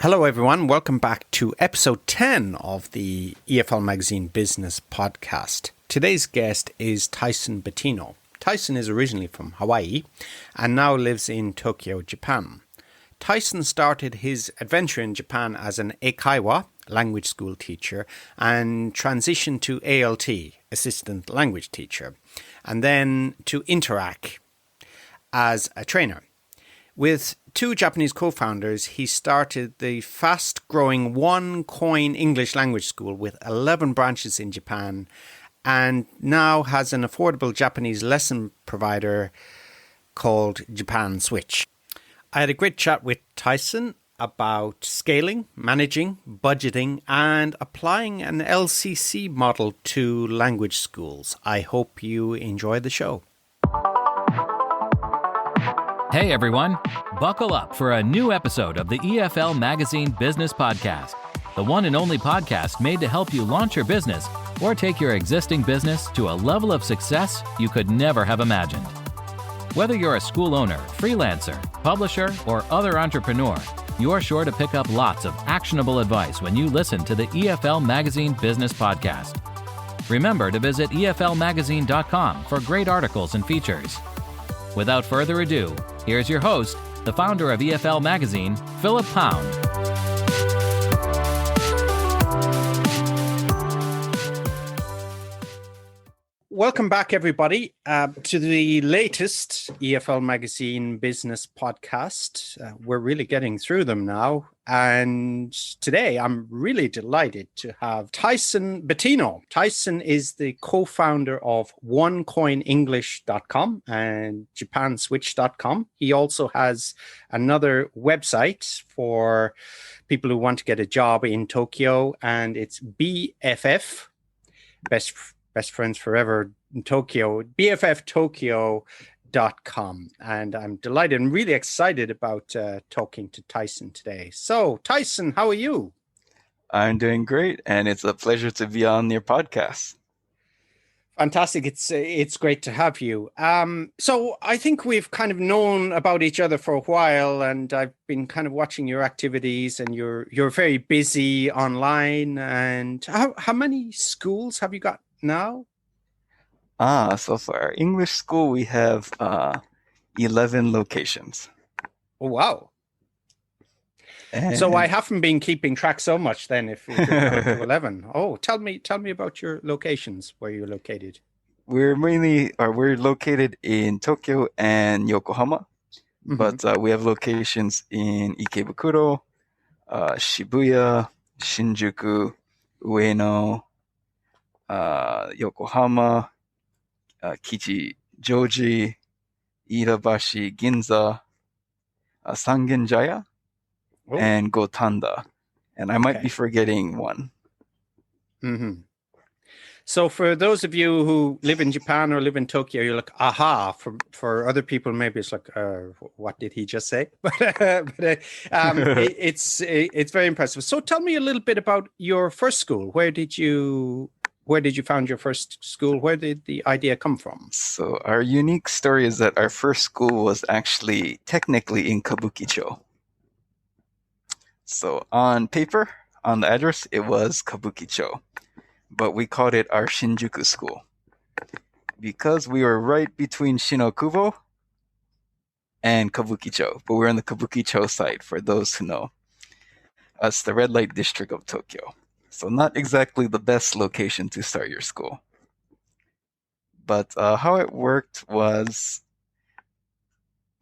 Hello, everyone. Welcome back to episode 10 of the EFL Magazine Business Podcast. Today's guest is Tyson Batino. Tyson is originally from Hawaii and now lives in Tokyo, Japan. Tyson started his adventure in Japan as an Eikaiwa language school teacher and transitioned to ALT, assistant language teacher, and then to Interac as a trainer. With two Japanese co-founders, he started the fast-growing One Coin English language school with 11 branches in Japan and now has an affordable Japanese lesson provider called Japan Switch. I had a great chat with Tyson about scaling, managing, budgeting, and applying an LCC model to language schools. I hope you enjoy the show. Hey everyone, buckle up for a new episode of the EFL Magazine Business Podcast, the one and only podcast made to help you launch your business or take your existing business to a level of success you could never have imagined. Whether you're a school owner, freelancer, publisher, or other entrepreneur, you're sure to pick up lots of actionable advice when you listen to the EFL Magazine Business Podcast. Remember to visit eflmagazine.com for great articles and features. Without further ado, here's your host, the founder of EFL Magazine, Philip Pound. Welcome back, everybody, to the latest EFL Magazine Business Podcast. We're really getting through them now. And today I'm really delighted to have Tyson Batino. Tyson is the co-founder of OneCoinEnglish.com and JapanSwitch.com. He also has another website for people who want to get a job in Tokyo, and it's BFF, Best Friends Forever in Tokyo, BFFTokyo.com. And I'm delighted and really excited about talking to Tyson today. So, Tyson, how are you? I'm doing great, and it's a pleasure to be on your podcast. Fantastic. It's great to have you. So I think we've kind of known about each other for a while, and I've been kind of watching your activities, and you're very busy online. And how many schools have you got now? So for our English school, we have 11 locations. Oh, wow. And So I haven't been keeping track so much then if you're down to 11. Oh, tell me about your locations, where you're located. we're located in Tokyo and Yokohama, but we have locations in Ikebukuro, Shibuya, Shinjuku, Ueno, Yokohama, Kichijoji, Irabashi, Ginza, Sangenjaya, Oh, and Gotanda. And I might be forgetting one. mm-hmm. So for those of you who live in Japan or live in Tokyo, you're like, aha. For other people, maybe it's like, what did he just say? It's very impressive. So tell me a little bit about your first school. Where did you found your first school? Where did the idea come from? So our unique story is that our first school was actually technically in Kabukicho. So on paper, on the address, it was Kabukicho, but we called it our Shinjuku school because we were right between Shinokubo and Kabukicho, but we're on the Kabukicho side, for those who know. It's the red light district of Tokyo. So not exactly the best location to start your school. But how it worked was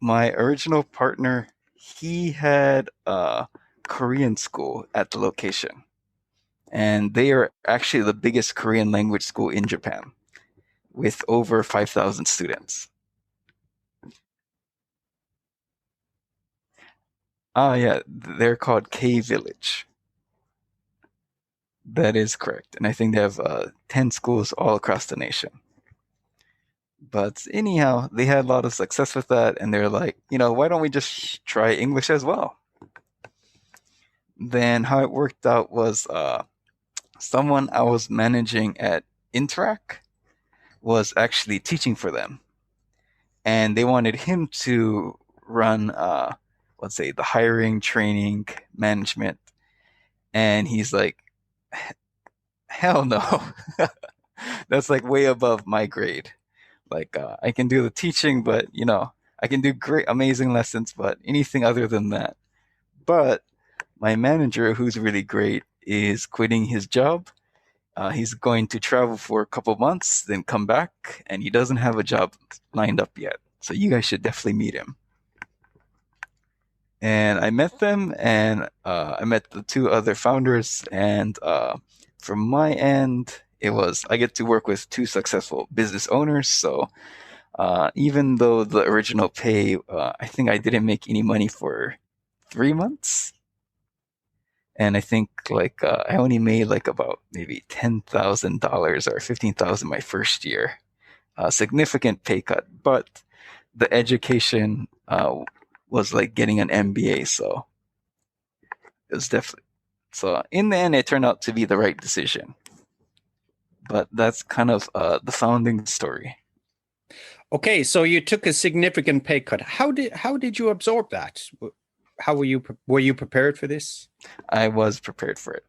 my original partner, he had a Korean school at the location. And they are actually the biggest Korean language school in Japan with over 5,000 students. Yeah, they're called K-Village. That is correct. And I think they have 10 schools all across the nation. But anyhow, they had a lot of success with that. And they're like, why don't we just try English as well? Then how it worked out was someone I was managing at Interac was actually teaching for them. And they wanted him to run let's say, the hiring, training, management. And he's like, hell no. That's like way above my grade. Like, I can do the teaching, but I can do great, amazing lessons, but anything other than that. But my manager, who's really great, is quitting his job. He's going to travel for a couple months, then come back, and he doesn't have a job lined up yet. So you guys should definitely meet him. And I met them, and I met the two other founders. And from my end, I get to work with two successful business owners. So even though the original pay, I think I didn't make any money for 3 months. And I think I only made like about maybe $10,000 or $15,000 my first year. A significant pay cut, but the education was like getting an MBA, so it was definitely. So in the end, it turned out to be the right decision. But that's kind of the founding story. Okay, so you took a significant pay cut. How did you absorb that? How were you prepared for this? I was prepared for it.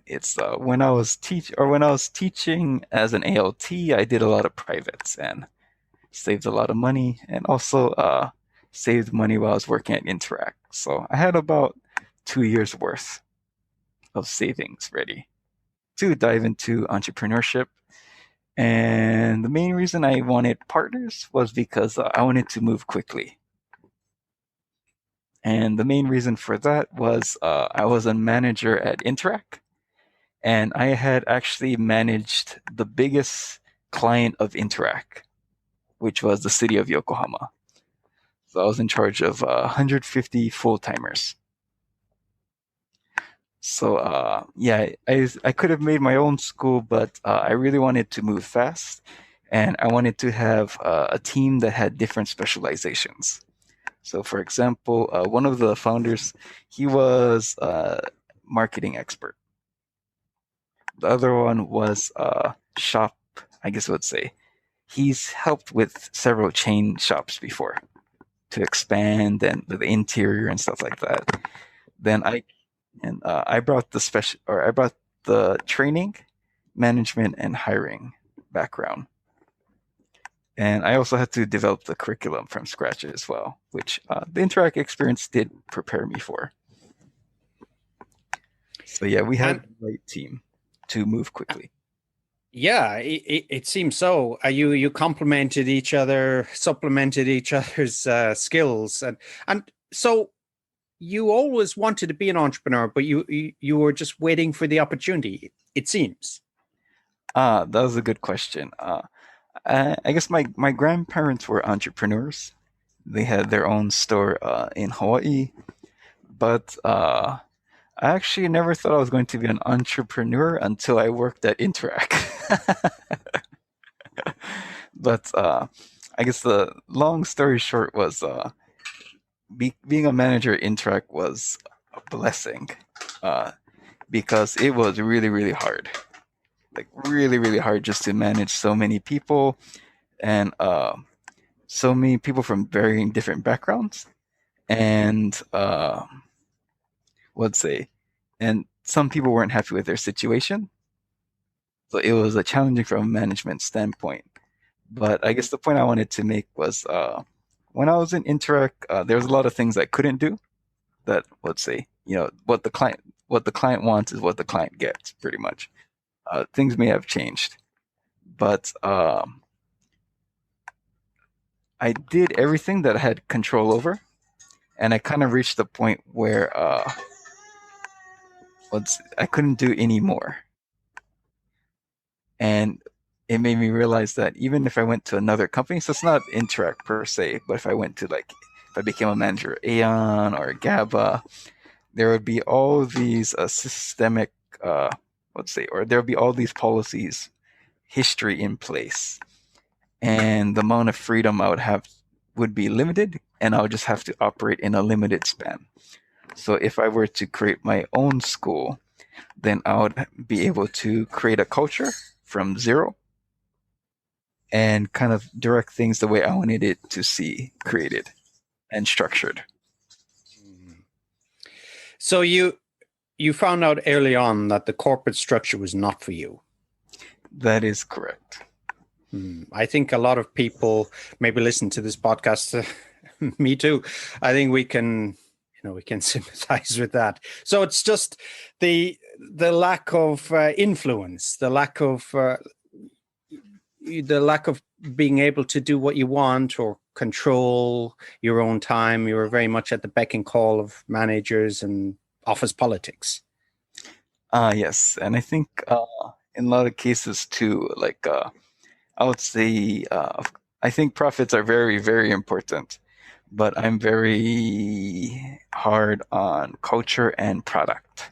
It's when I was teaching as an ALT, I did a lot of privates and saved a lot of money, and also saved money while I was working at Interac. So I had about 2 years worth of savings ready to dive into entrepreneurship. And the main reason I wanted partners was because I wanted to move quickly. And the main reason for that was I was a manager at Interac, and I had actually managed the biggest client of Interac, which was the city of Yokohama. So I was in charge of 150 full-timers. So yeah, I could have made my own school, but I really wanted to move fast, and I wanted to have a team that had different specializations. So, for example, one of the founders, he was a marketing expert. The other one was shop, I guess I would say. He's helped with several chain shops before to expand and the interior and stuff like that. Then I brought I brought the training, management, and hiring background. And I also had to develop the curriculum from scratch as well, which the Interac experience did prepare me for. So yeah, we had the right team to move quickly. Yeah, it seems so. You complemented each other, supplemented each other's skills, and so you always wanted to be an entrepreneur, but you were just waiting for the opportunity, it seems. That was a good question. I guess my grandparents were entrepreneurs. They had their own store in Hawaii, but I actually never thought I was going to be an entrepreneur until I worked at Interac. But I guess the long story short was being a manager at Interac was a blessing because it was really, really hard. Like really, really hard just to manage so many people and so many people from varying different backgrounds. And let's say, and some people weren't happy with their situation. So it was challenging from a management standpoint. But I guess the point I wanted to make was when I was in Interac, there was a lot of things I couldn't do that, let's say, what the client wants is what the client gets, pretty much. Things may have changed, but I did everything that I had control over, and I kind of reached the point where I couldn't do any more. And it made me realize that even if I went to another company, so it's not Interac per se, but if I went to if I became a manager at Aeon or GABA, there would be all these systemic, or there would be all these policies, history in place, and the amount of freedom I would have would be limited, and I would just have to operate in a limited span. So if I were to create my own school, then I would be able to create a culture from zero and kind of direct things the way I wanted it to see created and structured. So you found out early on that the corporate structure was not for you. That is correct. I think a lot of people maybe listen to this podcast. Me too. I think we can sympathize with that. So it's just the lack of influence, the lack of being able to do what you want or control your own time. You were very much at the beck and call of managers and office politics. Yes, and I think in a lot of cases too, like I would say, I think profits are very, very important, but I'm very hard on culture and product.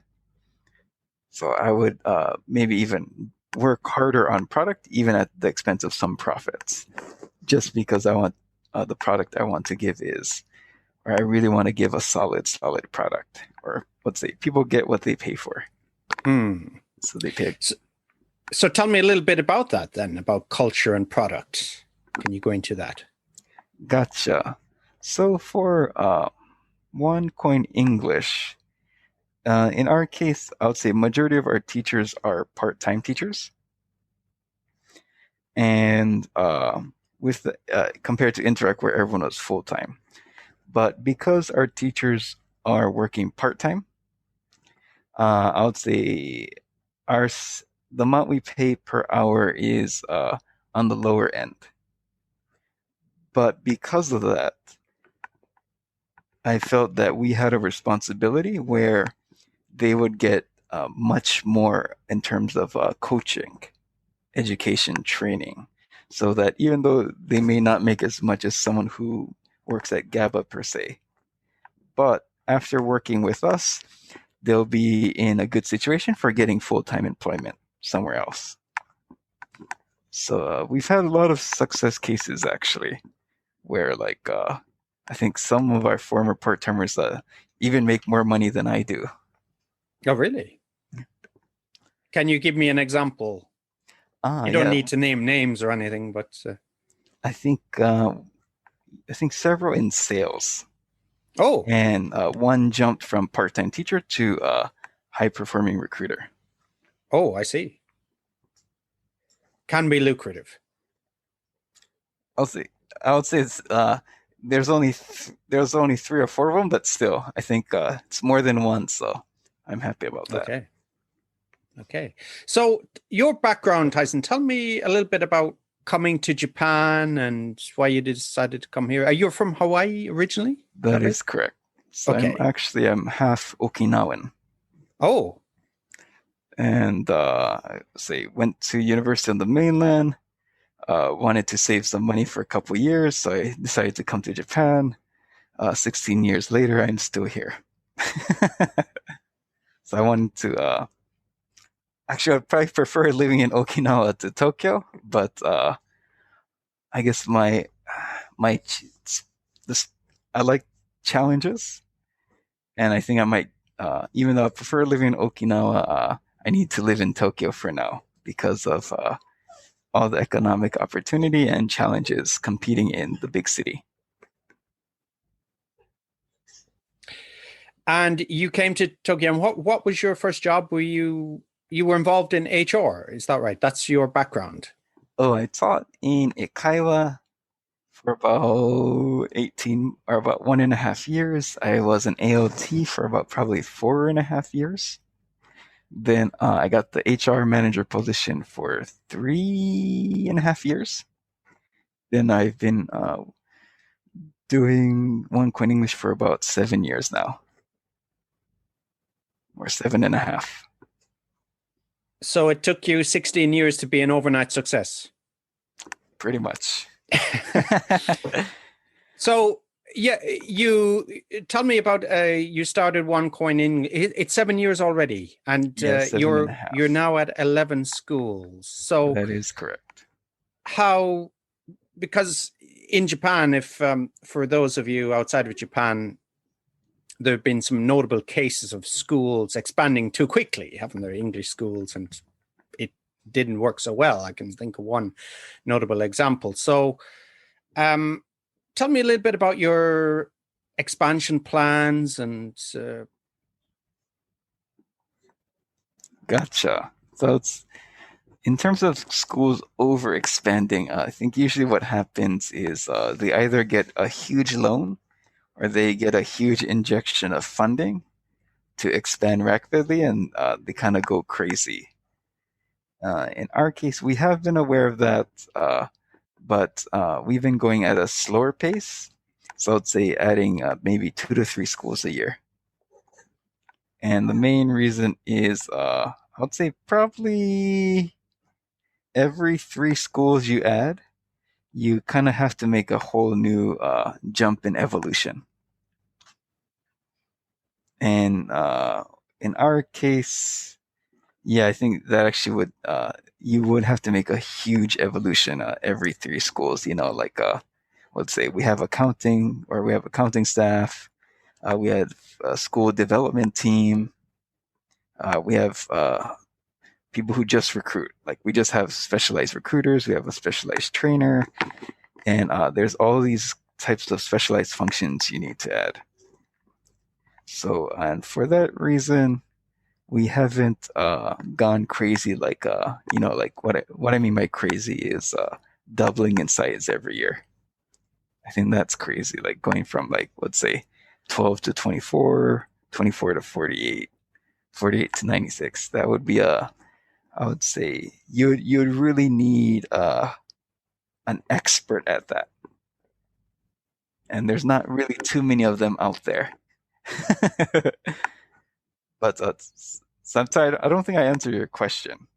So I would maybe even work harder on product, even at the expense of some profits, just because I want the product I want to give is, or I really want to give a solid, solid product, or let's say people get what they pay for. So they pay. So tell me a little bit about that then, about culture and product. Can you go into that? Gotcha. So for one coin English, in our case, I would say majority of our teachers are part-time teachers, and with the, compared to Interac where everyone was full-time. But because our teachers are working part-time, I would say the amount we pay per hour is on the lower end. But because of that, I felt that we had a responsibility where they would get much more in terms of coaching, education, training, so that even though they may not make as much as someone who works at GABA per se, but after working with us, they'll be in a good situation for getting full-time employment somewhere else. So we've had a lot of success cases actually, where like I think some of our former part-timers even make more money than I do. Oh, really? Can you give me an example? You don't need to name names or anything, but I think several in sales. Oh, and one jumped from part-time teacher to high-performing recruiter. Oh, I see. Can be lucrative. I would say it's there's only 3 or 4 of them, but still, I think it's more than one, so I'm happy about that. Okay. So your background, Tyson, tell me a little bit about coming to Japan and why you decided to come here. Are you from Hawaii originally? That is correct. So okay. I'm half Okinawan. Oh. And went to university on the mainland. Wanted to save some money for a couple years, so I decided to come to Japan. 16 years later, I'm still here. So I wanted to. Actually, I'd probably prefer living in Okinawa to Tokyo, but I guess I like challenges, and I think I might. Even though I prefer living in Okinawa, I need to live in Tokyo for now because of all the economic opportunity and challenges competing in the big city. And you came to Tokyo, and what was your first job? You were involved in HR, is that right? That's your background. Oh, I taught in Eikaiwa for about 18 or about 1.5 years. I was an AOT for about probably 4.5 years. Then I got the HR manager position for 3.5 years. Then I've been doing One Coin English for about 7 years now, or 7.5. So it took you 16 years to be an overnight success. Pretty much. So yeah, you tell me about you started One Coin in it's 7 years already, and you're now at 11 schools. So that is correct. How? Because in Japan, if for those of you outside of Japan, there have been some notable cases of schools expanding too quickly, haven't there? English schools, and it didn't work so well. I can think of one notable example. So tell me a little bit about your expansion plans and Gotcha. So it's in terms of schools over expanding, I think usually what happens is they either get a huge loan or they get a huge injection of funding to expand rapidly, and they kind of go crazy. In our case, we have been aware of that, but we've been going at a slower pace. So I'd say adding maybe 2 to 3 schools a year. And the main reason is, I would say probably every 3 schools you add, you kind of have to make a whole new jump in evolution. And in our case, yeah, I think that actually would you would have to make a huge evolution every 3 schools. Like let's say we have accounting, or we have accounting staff, we have a school development team, we have people who just recruit. Like we just have specialized recruiters, we have a specialized trainer, and there's all these types of specialized functions you need to add. So, and for that reason, we haven't gone crazy like what I mean by crazy is doubling in size every year. I think that's crazy, like going from like let's say 12 to 24, 24 to 48, 48 to 96. That would be I would say you'd really need an expert at that, and there's not really too many of them out there. But sometimes I don't think I answered your question.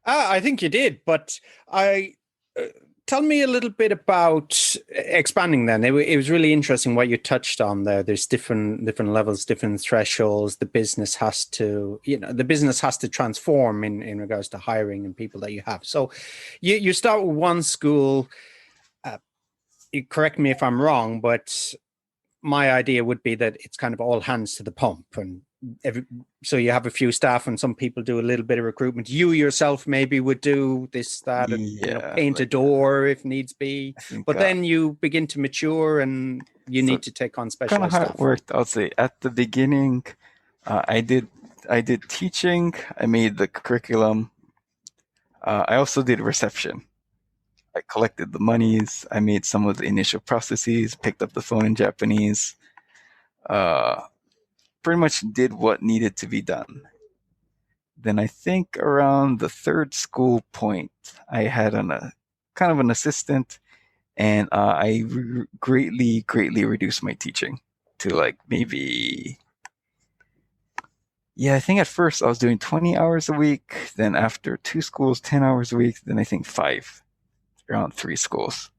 I think you did, but tell me a little bit about expanding. Then it was really interesting what you touched on there. There's different levels, different thresholds. The business has to, transform in regards to hiring and people that you have. So you start with one school. You correct me if I'm wrong, but my idea would be that it's kind of all hands to the pump, and so you have a few staff and some people do a little bit of recruitment. You yourself maybe would do this, that, and Yeah, paint a door if needs be. I think, But then you begin to mature and you so need to take on kind of specialized how staff. it worked. I'll say at the beginning, I did teaching. I made the curriculum. I also did reception. I collected the monies. I made some of the initial processes. Picked up the phone in Japanese. Uh, Pretty much did what needed to be done. Then I think around the 3rd school point, I had kind of an assistant, and I greatly reduced my teaching to like maybe, yeah, I think at first I was doing 20 hours a week. Then after 2 schools, 10 hours a week. Then I think 5, around 3 schools.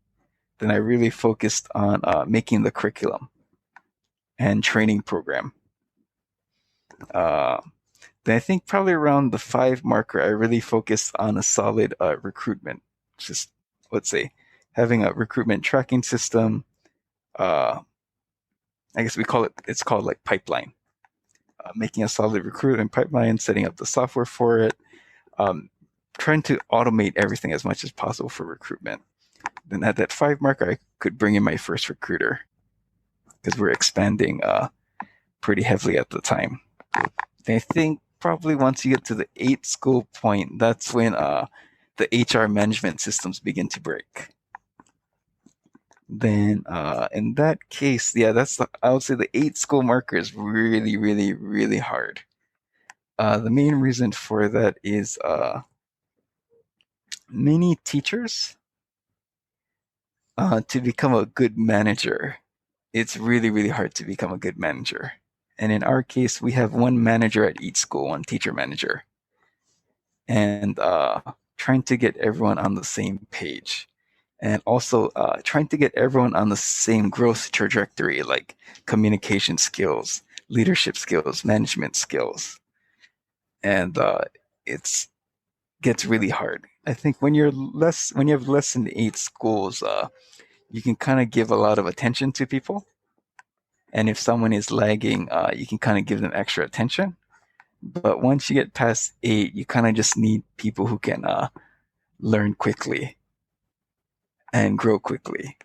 Then I really focused on making the curriculum and training program. Then I think probably around the 5 marker, I really focused on a solid recruitment. Just let's say having a recruitment tracking system. I guess it's called like pipeline. Making a solid recruitment pipeline, setting up the software for it, trying to automate everything as much as possible for recruitment. Then at that 5 marker, I could bring in my first recruiter because we're expanding pretty heavily at the time. I think probably once you get to the 8th school point, that's when the HR management systems begin to break. Then in that case, yeah, I would say the 8th school marker is really, really, really hard. The main reason for that is many teachers, to become a good manager, it's really, really hard to become a good manager. And in our case, we have one manager at each school, one teacher manager, and trying to get everyone on the same page, and also trying to get everyone on the same growth trajectory, like communication skills, leadership skills, management skills, and it's gets really hard. I think when you have less than 8 schools, you can kind of give a lot of attention to people. And if someone is lagging, you can kind of give them extra attention. But once you get past 8, you kind of just need people who can learn quickly and grow quickly.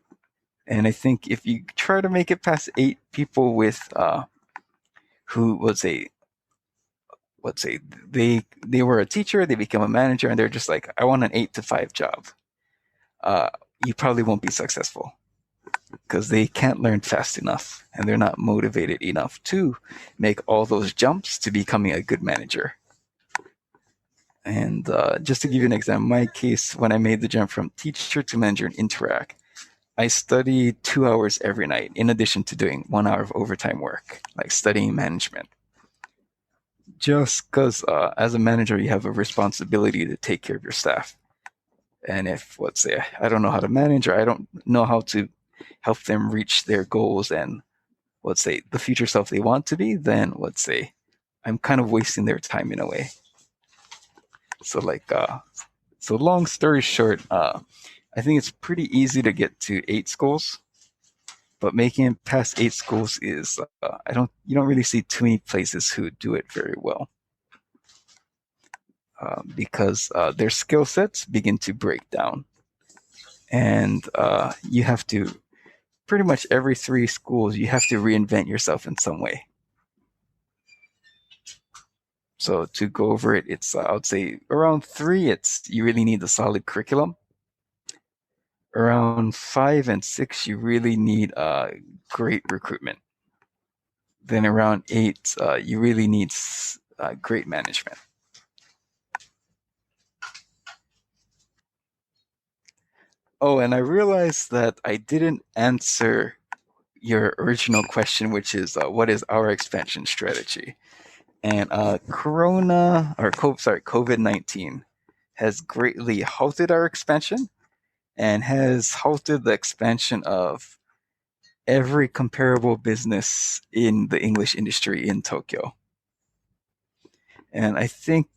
And I think if you try to make it past 8 people with who was let's say they were a teacher, they became a manager, and they're just like, I want an 8 to 5 job. You probably won't be successful because they can't learn fast enough and they're not motivated enough to make all those jumps to becoming a good manager. And just to give you an example, my case, when I made the jump from teacher to manager in Interac, I studied 2 hours every night in addition to doing 1 hour of overtime work, like studying management. Just because as a manager, you have a responsibility to take care of your staff. And if, let's say, I don't know how to manage or I don't know how to help them reach their goals and, let's say, the future self they want to be, then, let's say, I'm kind of wasting their time in a way. So, so long story short, I think it's pretty easy to get to 8 schools, but making it past 8 schools is, you don't really see too many places who do it very well. Because their skill sets begin to break down. And you have to, pretty much every 3 schools, you have to reinvent yourself in some way. So to go over it, it's, I would say around 3, you really need a solid curriculum. Around 5 and 6, you really need great recruitment. Then around 8, you really need great management. Oh, and I realized that I didn't answer your original question, which is what is our expansion strategy? And COVID-19 has greatly halted our expansion and has halted the expansion of every comparable business in the English industry in Tokyo. And I think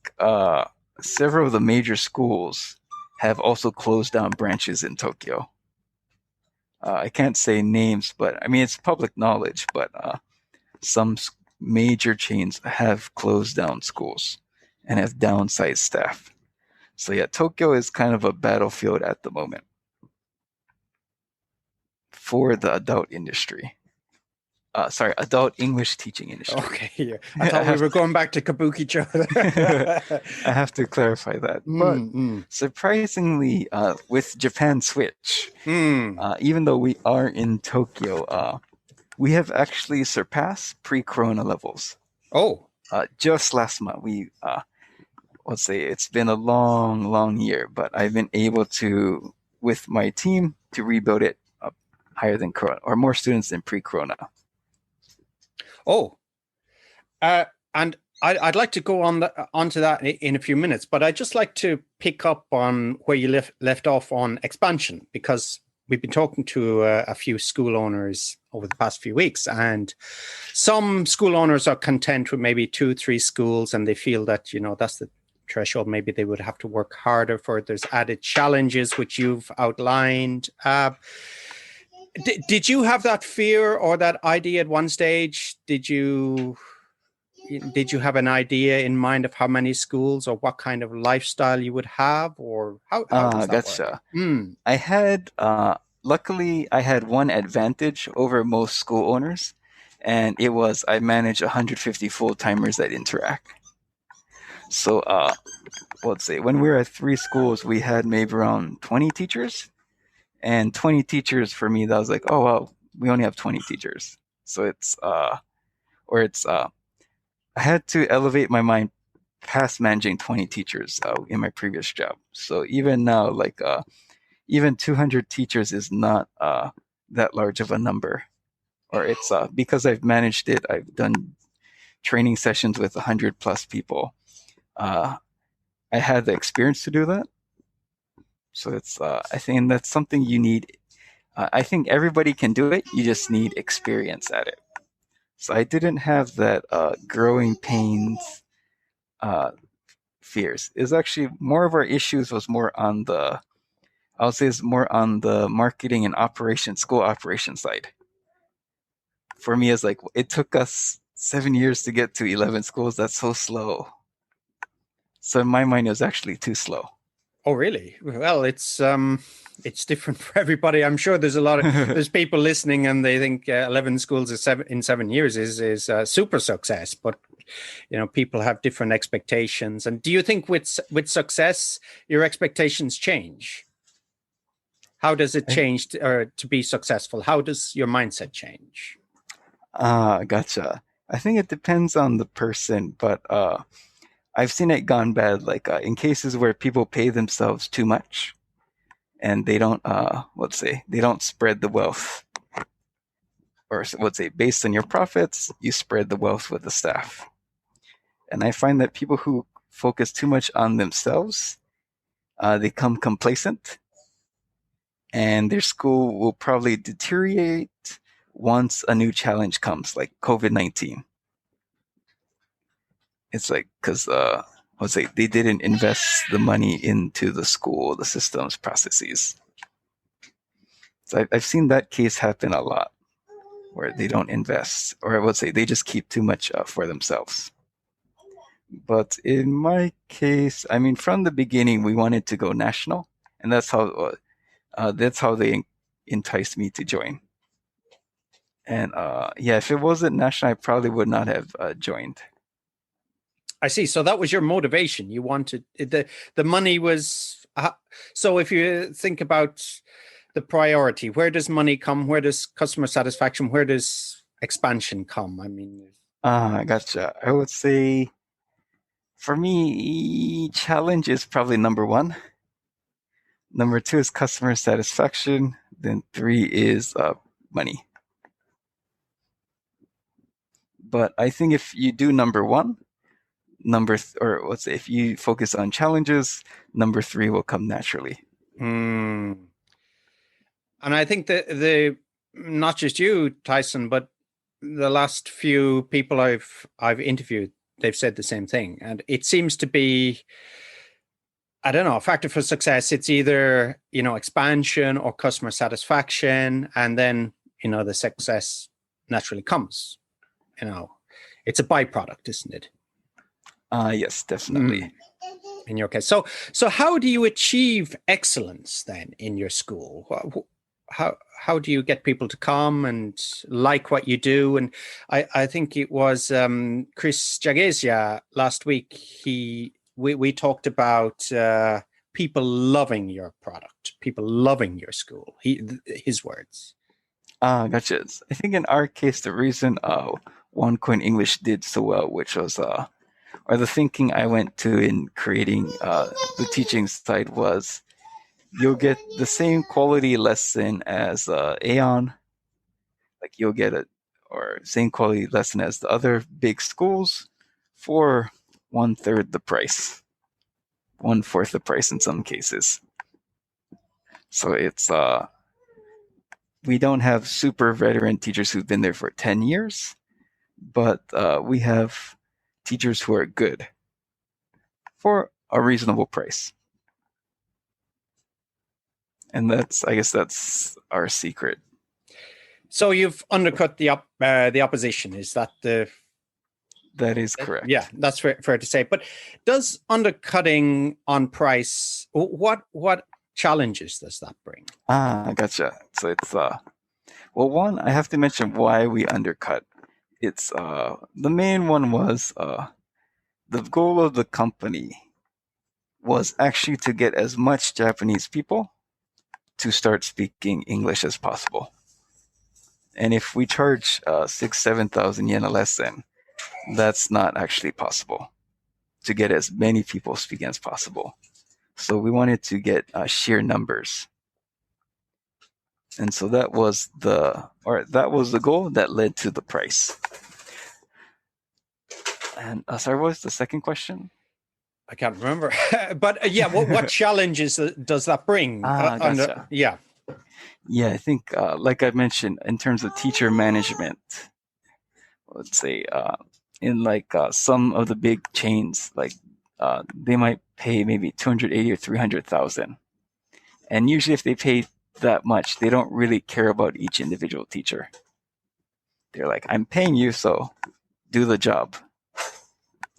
several of the major schools have also closed down branches in Tokyo. I can't say names, but I mean, it's public knowledge, but some major chains have closed down schools and have downsized staff. So yeah, Tokyo is kind of a battlefield at the moment for the adult industry. Adult English teaching industry. Okay, yeah. I thought we were going back to Kabukicho. I have to clarify that. But surprisingly, with Japan Switch, even though we are in Tokyo, we have actually surpassed pre-corona levels. Oh. Just last month, let's say it's been a long, long year, but I've been able to, with my team, to rebuild it up higher than corona, or more students than pre-corona. Oh, and I'd like to go onto that in a few minutes, but I'd just like to pick up on where you left off on expansion, because we've been talking to a few school owners over the past few weeks, and some school owners are content with maybe 2-3 schools, and they feel that, that's the threshold. Maybe they would have to work harder for it. There's added challenges, which you've outlined. Did you have that fear or that idea at one stage? Did you have an idea in mind of how many schools or what kind of lifestyle you would have, or how does that Gotcha. work? I had, luckily, I had one advantage over most school owners, and it was I managed 150 full-timers at Interac. So, let's say when we were at 3 schools, we had maybe around 20 teachers. And 20 teachers for me, that was like, oh, well, we only have 20 teachers. So I had to elevate my mind past managing 20 teachers in my previous job. So even now, even 200 teachers is not that large of a number. Or it's because I've managed it, I've done training sessions with 100 plus people. I had the experience to do that. So it's, I think that's something you need. I think everybody can do it. You just need experience at it. So I didn't have that growing pains fears. It's actually more of our issues was more on the, I would say it's more on the marketing and school operation side. For me, it's like, it took us 7 years to get to 11 schools. That's so slow. So in my mind, it was actually too slow. Oh, really? Well, it's different for everybody. I'm sure there's there's people listening and they think 11 schools in 7 years is a super success. But people have different expectations. And do you think with success, your expectations change? How does it change to be successful? How does your mindset change? Gotcha. I think it depends on the person, but I've seen it gone bad, like in cases where people pay themselves too much and they don't, they don't spread the wealth. Or let's say, based on your profits, you spread the wealth with the staff. And I find that people who focus too much on themselves, they become complacent, and their school will probably deteriorate once a new challenge comes, like COVID-19. It's like, because they didn't invest the money into the school, the systems, processes. So I've seen that case happen a lot, where they don't invest, or I would say they just keep too much for themselves. But in my case, I mean, from the beginning, we wanted to go national, and that's how they enticed me to join. And if it wasn't national, I probably would not have joined. I see. So that was your motivation. You wanted the money was. So if you think about the priority, where does money come? Where does customer satisfaction? Where does expansion come? I mean, Gotcha. I would say, for me, challenge is probably number one. Number two is customer satisfaction. Then three is money. But I think if you do number one, if you focus on challenges, number three will come naturally. And I think that not just you, Tyson, but the last few people I've interviewed, they've said the same thing. And it seems to be, I don't know, a factor for success. It's either, expansion or customer satisfaction. And then, the success naturally comes. It's a byproduct, isn't it? Yes, definitely. In your case. So how do you achieve excellence then in your school? How do you get people to come and like what you do? And I think it was Chris Jagesia last week. We talked about people loving your product, people loving your school. His words. Gotcha. I think in our case, the reason One Coin English did so well, which was or the thinking I went to in creating the teaching site, was you'll get the same quality lesson as Aeon. Like you'll get same quality lesson as the other big schools for 1/3 the price, 1/4 the price in some cases. So it's we don't have super veteran teachers who've been there for 10 years, but we have teachers who are good for a reasonable price. And I guess that's our secret. So you've undercut the opposition. Is that the? That is correct. Yeah, that's fair to say. But does undercutting on price, what challenges does that bring? Gotcha. So it's one, I have to mention why we undercut. It's the main one was the goal of the company was actually to get as much Japanese people to start speaking English as possible. And if we charge 6,000-7,000 yen a lesson, that's not actually possible to get as many people speaking as possible. So we wanted to get sheer numbers. And so that was the goal that led to the price. And sorry, what was the second question? I can't remember. But what challenges does that bring? Gotcha. Yeah, I think, like I mentioned, in terms of teacher management, let's say in some of the big chains, they might pay maybe 280 or 300,000, and usually if they pay that much, they don't really care about each individual teacher. They're like, I'm paying you, so do the job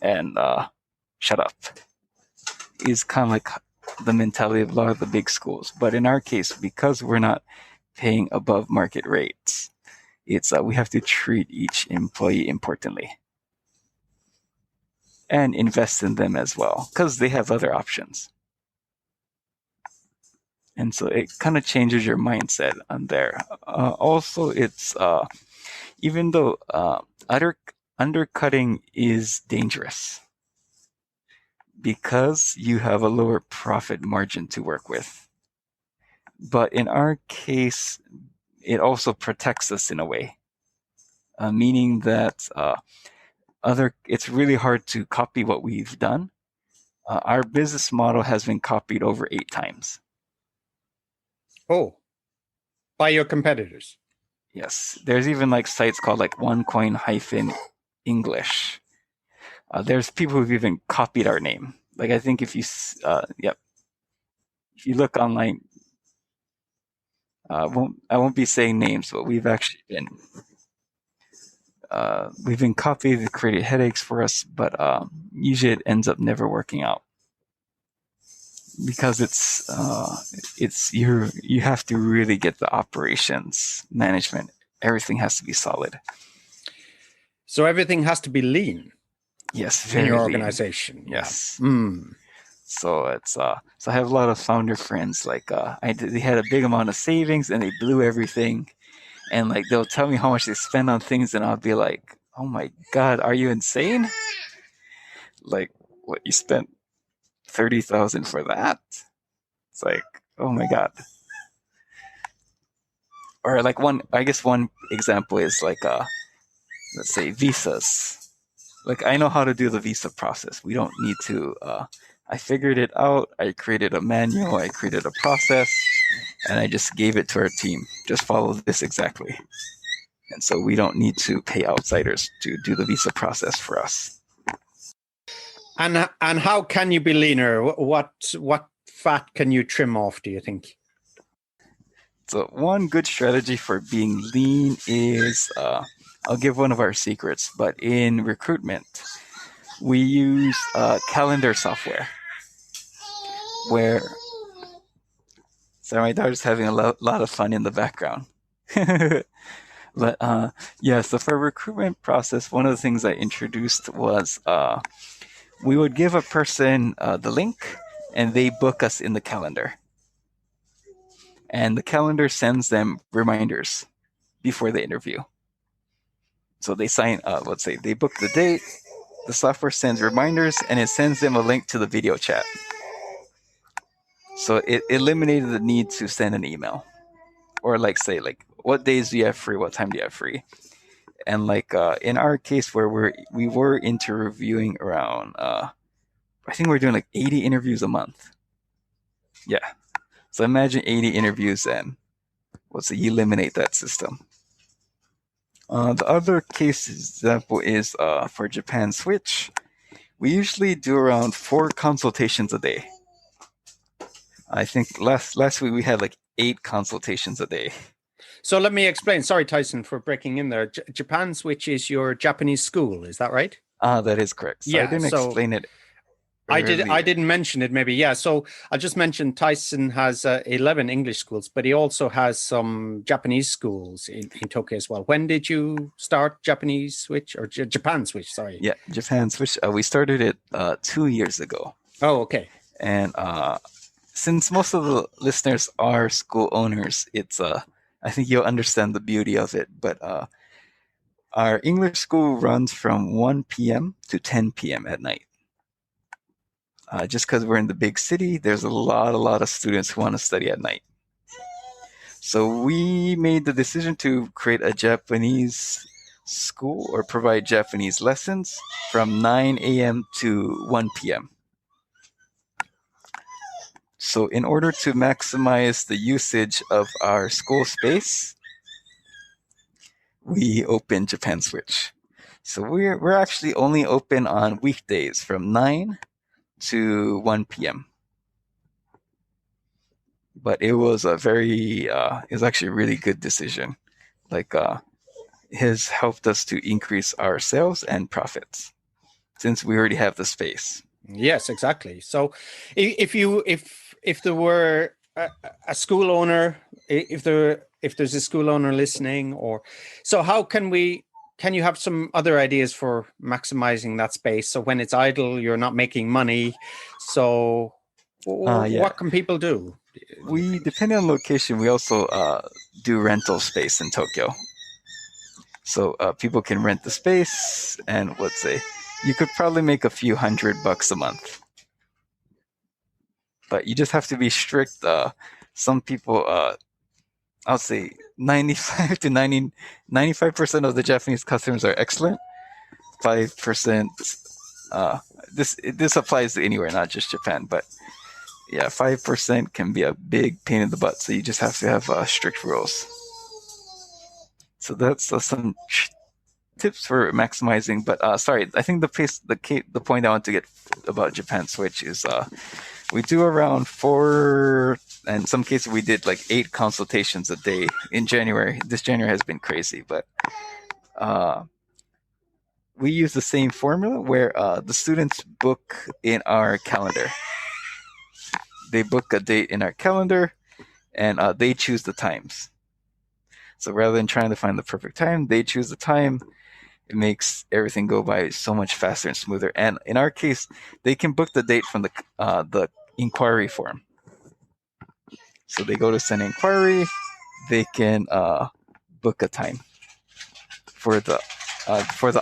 and shut up. Is kind of like the mentality of a lot of the big schools. But in our case, because we're not paying above market rates, it's we have to treat each employee importantly. and invest in them as well because they have other options. And so it kind of changes your mindset on there. Also, it's even though undercutting is dangerous because you have a lower profit margin to work with. But in our case, it also protects us in a way, meaning that it's really hard to copy what we've done. Our business model has been copied over 8 times. Oh, by your competitors? Yes, there's even like sites called like OneCoin-English. There's people who've even copied our name. Like I think if you look online, I won't be saying names, but we've actually been copied. They created headaches for us, but usually it ends up never working out because you have to really get the operations management. Everything has to be solid. So everything has to be lean. Yes, very in your lean. organization. Yes. Yeah. Mm. So it's so I have a lot of founder friends. Like they had a big amount of savings and they blew everything, and like they'll tell me how much they spend on things, and I'll be like, "Oh my God, are you insane? Like, what you spent 30,000 for that?" It's like, oh my God. Or like one example is like let's say visas. Like I know how to do the visa process. We don't need to. I figured it out. I created a manual. I created a process, and I just gave it to our team. Just follow this exactly. And so we don't need to pay outsiders to do the visa process for us. And how can you be leaner? What fat can you trim off, do you think? So one good strategy for being lean is, I'll give one of our secrets, but in recruitment, we use calendar software where, sorry, my daughter's having a lot of fun in the background. But yeah, so for recruitment process, one of the things I introduced was we would give a person the link and they book us in the calendar. And the calendar sends them reminders before the interview. So they sign up, let's say they book the date, the software sends reminders, and it sends them a link to the video chat. So it eliminated the need to send an email. Or like say, like, what days do you have free? What time do you have free? And like in our case where we were interviewing around, I think we're doing like 80 interviews a month. Yeah. So imagine 80 interviews and you eliminate that system. The other case example is for Japan Switch. We usually do around 4 consultations a day. I think last week we had like 8 consultations a day. So let me explain. Sorry, Tyson, for breaking in there. Japan Switch is your Japanese school, is that right? That is correct. So yeah, I didn't explain it earlier. I didn't mention it, maybe. Yeah. So I just mentioned Tyson has 11 English schools, but he also has some Japanese schools in Tokyo as well. When did you start Japanese Switch or Japan Switch? Sorry. Yeah, Japan Switch. We started it 2 years ago. Oh, okay. And since most of the listeners are school owners, it's I think you'll understand the beauty of it. But our English school runs from 1 p.m. to 10 p.m. at night. Just because we're in the big city, there's a lot of students who want to study at night. So we made the decision to create a Japanese school or provide Japanese lessons from 9 a.m. to 1 p.m. So in order to maximize the usage of our school space, we opened Japan Switch. So we're actually only open on weekdays from 9 to 1 p.m. But it was it was actually a really good decision. Like it has helped us to increase our sales and profits since we already have the space. Yes, exactly. So if there were a school owner, if there's a school owner listening, so how can we can you have some other ideas for maximizing that space? So when it's idle, you're not making money. So Yeah. what can people do? We, depending on location, we also do rental space in Tokyo. So people can rent the space, and let's say you could probably make a few $100 a month. But you just have to be strict. Some people, I'll say 95 to 95% of the Japanese customers are excellent. 5%, this applies to anywhere, not just Japan, but yeah, 5% can be a big pain in the butt. So you just have to have strict rules. So that's some tips for maximizing. But sorry, I think the point I want to get about Japan Switch is we do around 4, and in some cases we did like 8 consultations a day in January. This January has been crazy, but we use the same formula where the students book in our calendar. They book a date in our calendar, and they choose the times. So rather than trying to find the perfect time, they choose the time. It makes everything go by so much faster and smoother. And in our case, they can book the date from the inquiry form. So they go to send an inquiry. They can book a time for the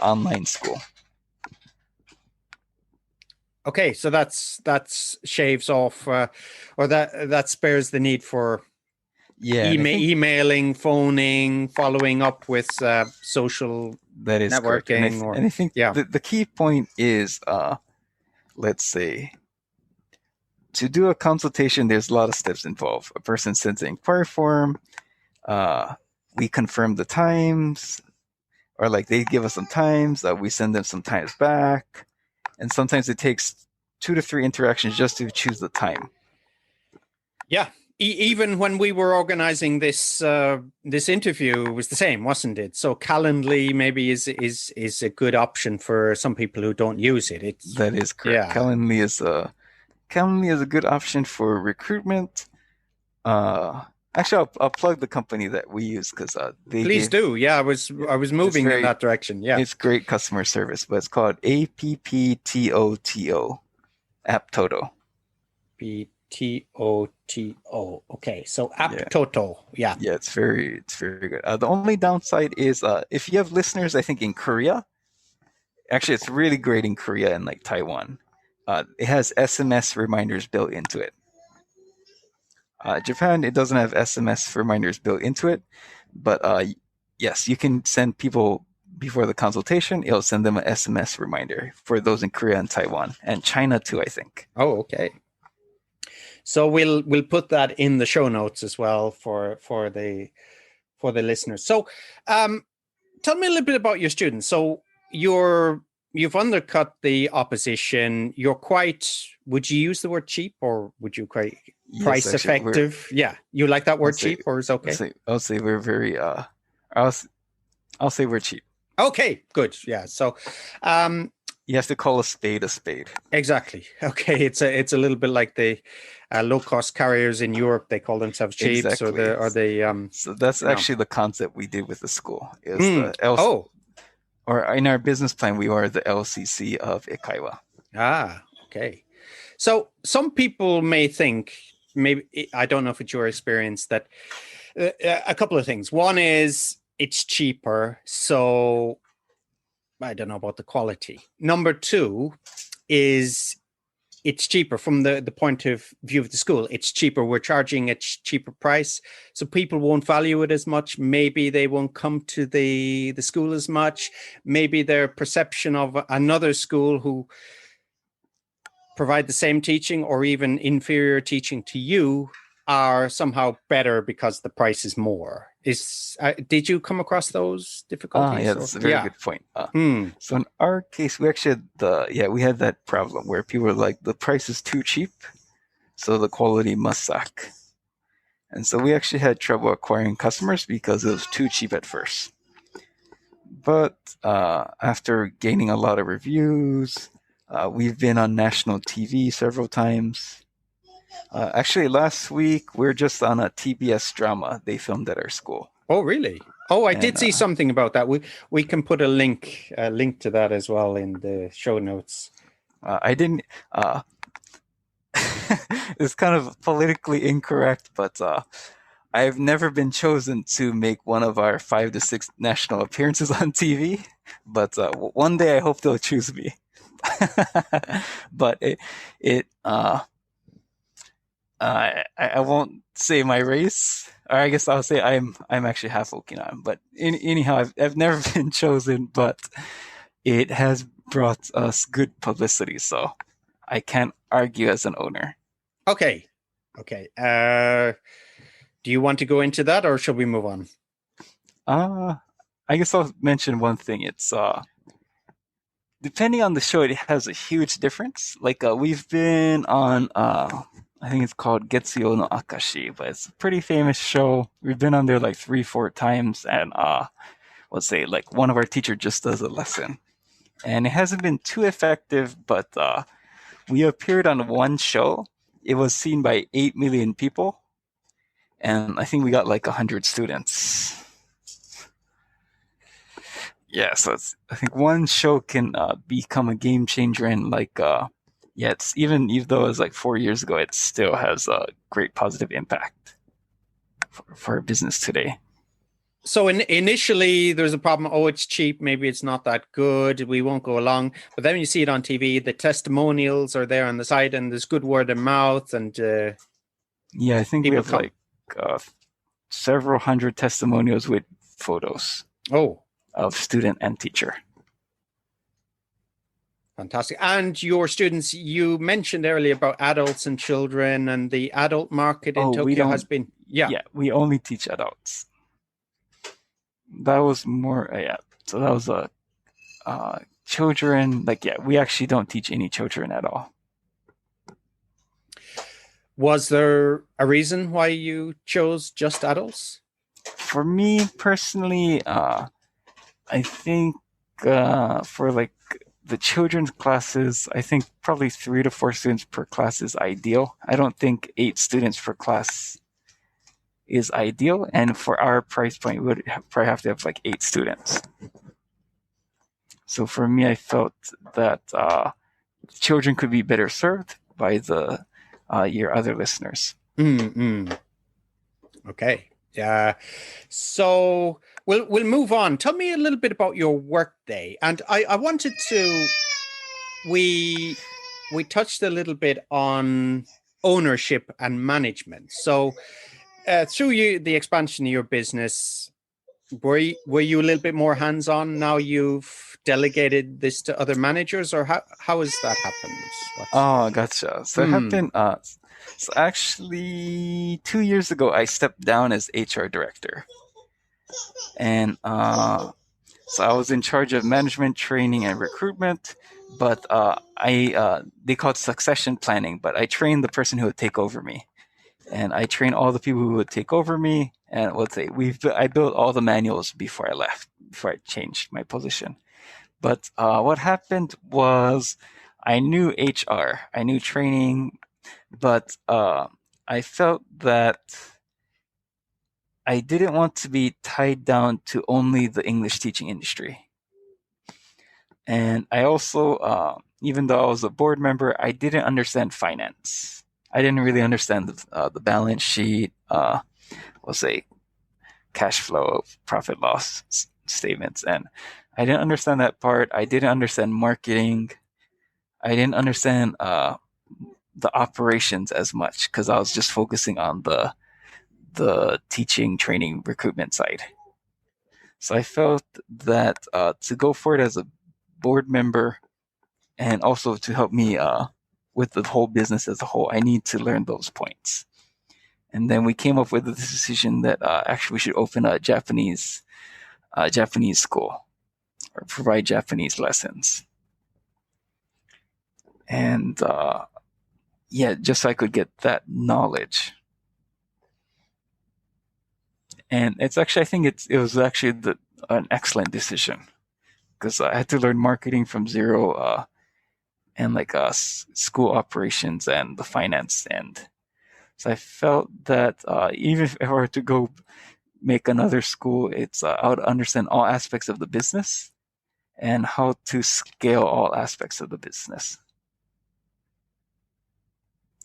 online school. Okay, so that's shaves off, or that spares the need for emailing, phoning, following up with social that is networking. And I think the key point is, let's say, to do a consultation, there's a lot of steps involved. A person sends an inquiry form. We confirm the times, or like they give us some times. We send them some times back. And sometimes it takes 2 to 3 interactions just to choose the time. Yeah. Even when we were organizing this interview, it was the same, wasn't it? So Calendly maybe is a good option for some people who don't use it. That is correct. Yeah. Calendly is a good option for recruitment. Actually, I'll plug the company that we use because please do. Yeah, I was moving in that direction. Yeah, it's great customer service, but it's called APPTOTO, AppToto. PTOTO. Okay, so AppToto. Yeah, it's very good. The only downside is if you have listeners, I think in Korea. Actually, it's really great in Korea and like Taiwan. It has SMS reminders built into it. Japan, it doesn't have SMS reminders built into it, but yes, you can send people before the consultation. It'll send them an SMS reminder for those in Korea and Taiwan and China too, I think. Oh, okay. So we'll put that in the show notes as well for the listeners. So, tell me a little bit about your students. So you've undercut the opposition. You're quite. Would you use the word cheap, or would you quite price effective? Yeah, you like that word cheap, or is it okay? I'll say we're very. I'll say we're cheap. Okay, good. Yeah. So, you have to call a spade a spade. Exactly. Okay, it's a little bit like the low cost carriers in Europe. They call themselves cheap. Exactly. So that's actually the concept we did with the school. Or in our business plan, we are the LCC of Eikaiwa. Okay. So some people may think, maybe, I don't know if it's your experience, that a couple of things. One is it's cheaper, so I don't know about the quality. Number 2 is it's cheaper from the point of view of the school. It's cheaper. We're charging a cheaper price, so people won't value it as much. Maybe they won't come to the school as much. Maybe their perception of another school who provide the same teaching or even inferior teaching to you are somehow better because the price is more. Did you come across those difficulties? Yeah, that's a very good point. So in our case, we actually had we had that problem where people were like, the price is too cheap, so the quality must suck. And so we actually had trouble acquiring customers because it was too cheap at first. But after gaining a lot of reviews, we've been on national TV several times. Actually, last week, we're just on a TBS drama they filmed at our school. Oh, really? Oh, I did And see something about that. We can put a link to that as well in the show notes. I didn't. It's kind of politically incorrect, but I've never been chosen to make one of our 5 to 6 national appearances on TV. But one day I hope they'll choose me. But I won't say my race, or I guess I'll say I'm actually half Okinawan. But anyhow, I've never been chosen, but it has brought us good publicity, so I can't argue as an owner. Okay. Okay. Do you want to go into that or shall we move on? I guess I'll mention one thing. It's depending on the show, it has a huge difference. Like we've been on I think it's called Getsuyo no Akashi, but it's a pretty famous show. We've been on there like 3, 4 times, and let's say like one of our teacher just does a lesson. And it hasn't been too effective, but we appeared on one show. It was seen by 8 million people, and I think we got like 100 students. Yeah, so I think one show can become a game changer, and like, yeah, it's even though it was like 4 years ago, it still has a great positive impact for our business today. So initially there's a problem. Oh, it's cheap. Maybe it's not that good. We won't go along. But then when you see it on TV, the testimonials are there on the side and there's good word of mouth and Yeah, I think we people have come. like several hundred testimonials with photos Oh, of student and teacher. fantastic. And your students, you mentioned earlier about adults and children, and the adult market in Oh, we Tokyo has don't. been, yeah. Yeah, we only teach adults. That was more, yeah. So that was children. Like, yeah, we actually don't teach any children at all. Was there a reason why you chose just adults? For me personally, I think for like the children's classes, I think probably 3 to 4 students per class is ideal. I don't think 8 students per class is ideal. And for our price point, we would probably have to have like 8 students. So for me, I felt that children could be better served by your other listeners. Mm-hmm. Okay. So we'll move on. Tell me a little bit about your work day. And I wanted to we touched a little bit on ownership and management. So through the expansion of your business, were you a little bit more hands-on now you've delegated this to other managers, or how has that happened? Oh, gotcha. So it happened. So actually, 2 years ago, I stepped down as HR director, and so I was in charge of management training and recruitment. But they call it succession planning. But I trained the person who would take over me, and I trained all the people who would take over me. And let's say I built all the manuals before I left, before I changed my position. But what happened was I knew HR, I knew training, but I felt that I didn't want to be tied down to only the English teaching industry. And I also, even though I was a board member, I didn't understand finance. I didn't really understand the balance sheet, let's say cash flow, profit loss statements. And I didn't understand that part. I didn't understand marketing. I didn't understand the operations as much because I was just focusing on the teaching, training, recruitment side. So I felt that to go forward as a board member and also to help me with the whole business as a whole, I need to learn those points. And then we came up with the decision that actually we should open a Japanese school or provide Japanese lessons. And yeah, just so I could get that knowledge. And it's actually, I think it was actually an excellent decision because I had to learn marketing from zero and like school operations and the finance end. So I felt that even if I were to go make another school, it's how to understand all aspects of the business and how to scale all aspects of the business.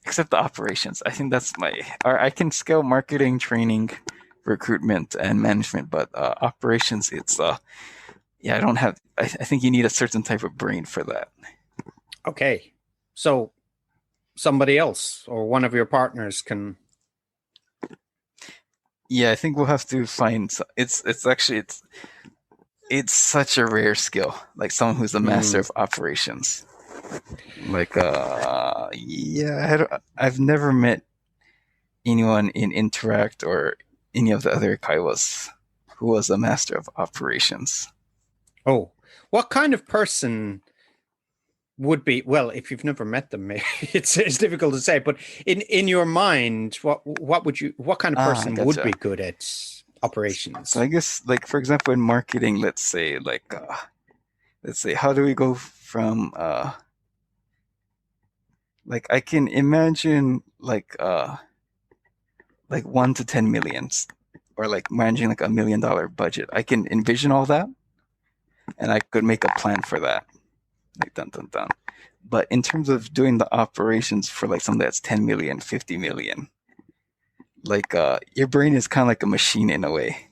Except the operations. I think that's or I can scale marketing, training, recruitment, and management, but operations, I don't have, I think you need a certain type of brain for that. Okay. So somebody else or one of your partners can. Yeah, I think we'll have to find, it's such a rare skill, like someone who's a master of operations. Like, I've never met anyone in Interact or any of the other Eikaiwas who was a master of operations. Oh, what kind of person would be, well, if you've never met them, it's difficult to say, but in your mind, what kind of person would be good at operations? So I guess, like, for example, in marketing, let's say, how do we go from, like, I can imagine, like 1 to 10 millions, or like managing like $1 million budget. I can envision all that, and I could make a plan for that, like dun dun dun. But in terms of doing the operations for like something that's 10 million, 50 million, like your brain is kind of like a machine in a way.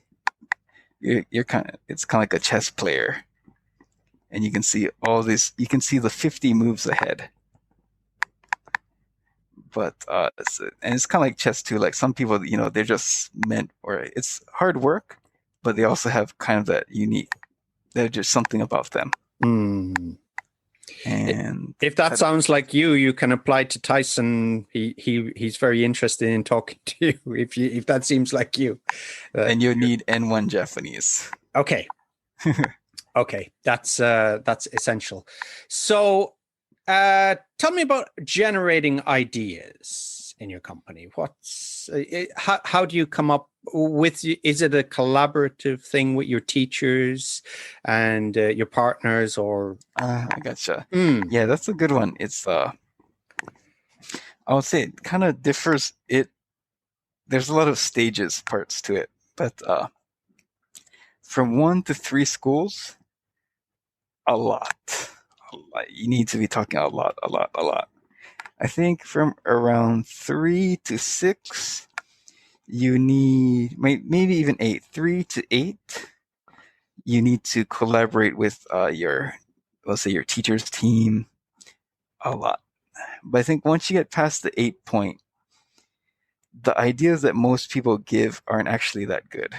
It's kind of like a chess player, and you can see all this. You can see the 50 moves ahead. But it's kind of like chess too. Like some people, they're just meant, or it's hard work, but they also have kind of that unique. There's just something about them. And if that sounds like you can apply to Tyson. He's very interested in talking to you. If that seems like you, and you need N1 Japanese. Okay, okay, that's essential. So, tell me about generating ideas in your company. How do you come up with? Is it a collaborative thing with your teachers and your partners, or? I gotcha. Yeah, that's a good one. It's I would say it kind of differs. There's a lot of parts to it, but from 1 to 3 schools, a lot. You need to be talking a lot. I think from around 3 to 6, you need maybe even 8. 3 to 8, you need to collaborate with let's say your teacher's team a lot. But I think once you get past the 8 point, the ideas that most people give aren't actually that good.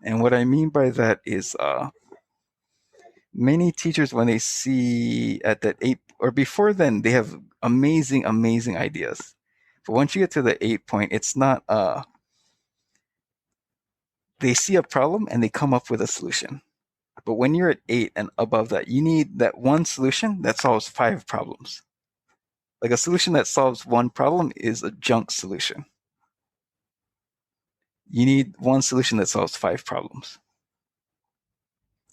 And what I mean by that is many teachers, when they see at that 8 or before then, they have amazing ideas. But once you get to the 8 point, it's not they see a problem and they come up with a solution. But when you're at 8 and above that, you need that one solution that solves 5 problems. Like a solution that solves one problem is a junk solution. You need one solution that solves 5 problems.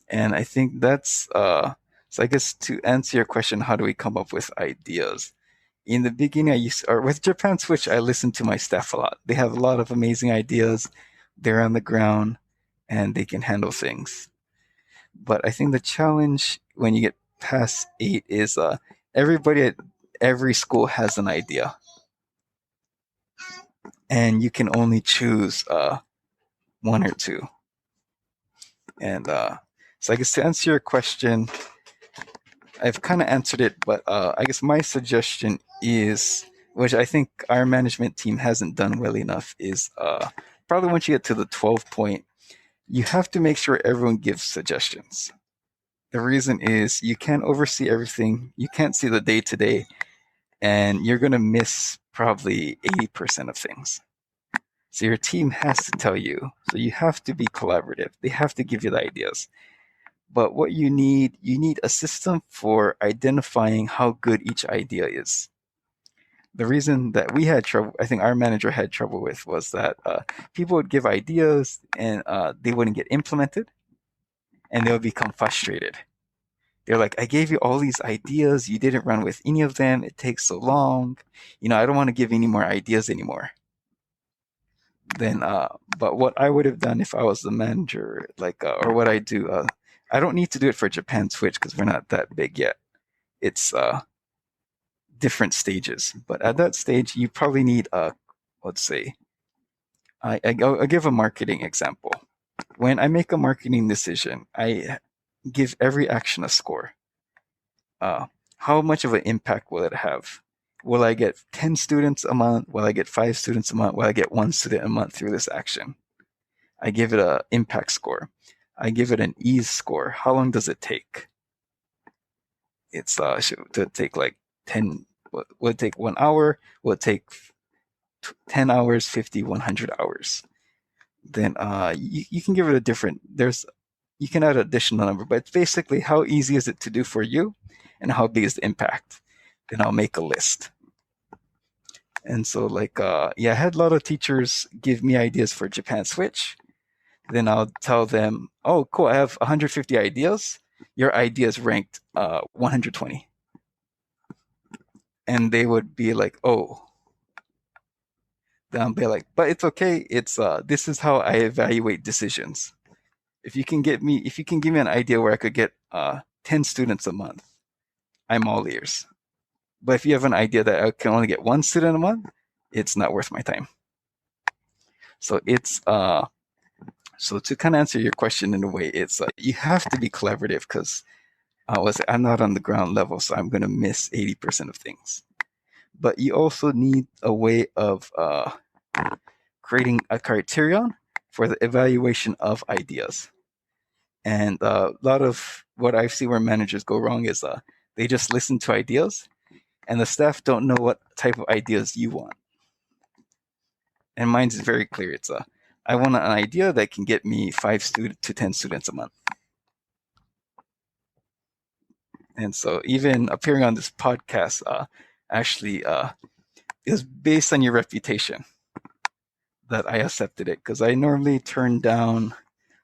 And I think that's so I guess to answer your question, how do we come up with ideas? In the beginning, with Japan Switch, I listened to my staff a lot. They have a lot of amazing ideas. They're on the ground and they can handle things. But I think the challenge when you get past 8 is everybody at every school has an idea. And you can only choose 1 or 2. And so I guess to answer your question, I've kind of answered it, but I guess my suggestion is, which I think our management team hasn't done well enough, is probably once you get to the 12 point, you have to make sure everyone gives suggestions. The reason is you can't oversee everything. You can't see the day-to-day, and you're going to miss probably 80% of things. So your team has to tell you. So you have to be collaborative. They have to give you the ideas. But what you need a system for identifying how good each idea is. The reason that we had trouble, I think our manager had trouble with, was that people would give ideas and they wouldn't get implemented, and they would become frustrated. They're like, I gave you all these ideas, you didn't run with any of them, it takes so long. I don't want to give any more ideas anymore. Then, but what I would have done if I was the manager, like, or what I do, I don't need to do it for Japan Switch because we're not that big yet. It's different stages, but at that stage, you probably need let's say, I'll give a marketing example. When I make a marketing decision, I give every action a score. How much of an impact will it have? Will I get 10 students a month? Will I get 5 students a month? Will I get 1 student a month through this action? I give it an impact score. I give it an ease score. How long does it take? It's should it take like 10? Will it take 1 hour? Will it take 10 hours, 50, 100 hours? Then you can give it a different. You can add an additional number, but it's basically how easy is it to do for you, and how big is the impact. Then I'll make a list. And so, like, I had a lot of teachers give me ideas for Japan Switch. Then I'll tell them, oh, cool, I have 150 ideas. Your idea is ranked 120. And they would be like, oh. Then I'll be like, but it's okay. It's this is how I evaluate decisions. If you can give me an idea where I could get 10 students a month, I'm all ears. But if you have an idea that I can only get 1 student a month, it's not worth my time. So it's so to kind of answer your question in a way, it's you have to be collaborative because I'm not on the ground level, so I'm going to miss 80% of things. But you also need a way of creating a criterion for the evaluation of ideas. And a lot of what I see where managers go wrong is they just listen to ideas, and the staff don't know what type of ideas you want. And mine is very clear. It's I want an idea that can get me 5 to 10 students a month. And so even appearing on this podcast actually is based on your reputation that I accepted it, because I normally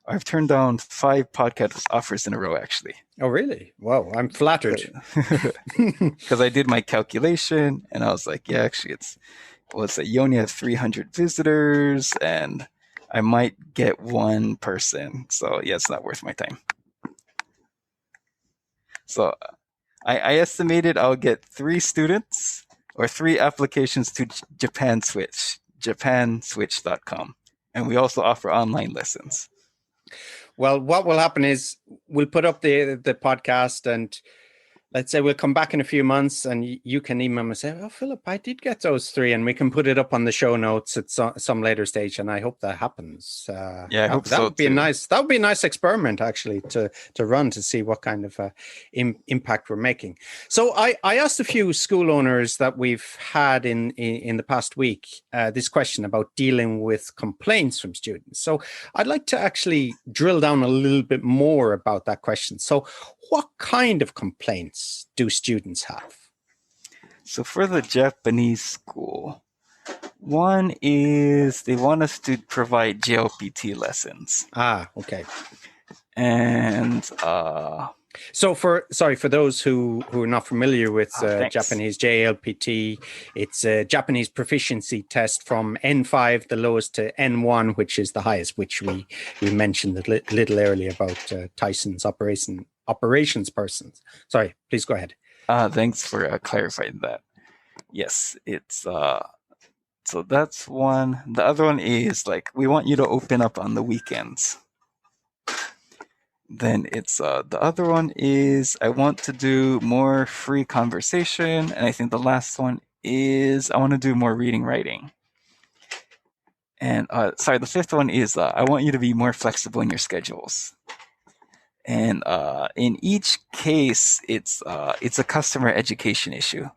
I've turned down 5 podcast offers in a row, actually. Oh, really? Wow, I'm flattered. Because I did my calculation, and I was like, yeah, actually, you only have 300 visitors, and I might get 1 person. So, yeah, it's not worth my time. So, I estimated I'll get 3 students or 3 applications to Japan Switch, japanswitch.com. And we also offer online lessons. Well, what will happen is we'll put up the podcast, and let's say we'll come back in a few months, and you can email me and say, oh, Philip, I did get those 3, and we can put it up on the show notes at some later stage. And I hope that happens. Yeah, I hope so. That would be a nice experiment, actually, to run to see what kind of impact we're making. So I asked a few school owners that we've had in the past week this question about dealing with complaints from students. So I'd like to actually drill down a little bit more about that question. So what kind of complaints do students have? So for the Japanese school, one is they want us to provide JLPT lessons. Ah, okay. And so for those who are not familiar with Japanese JLPT, it's a Japanese proficiency test from N5, the lowest, to N1, which is the highest, which we mentioned a little earlier about Tyson's operations person. Sorry, please go ahead. Thanks for clarifying that. Yes, it's so that's one. The other one is like we want you to open up on the weekends. Then it's the other one is I want to do more free conversation, and I think the last one is I want to do more reading writing. And the 5th one is I want you to be more flexible in your schedules. And in each case, it's a customer education issue,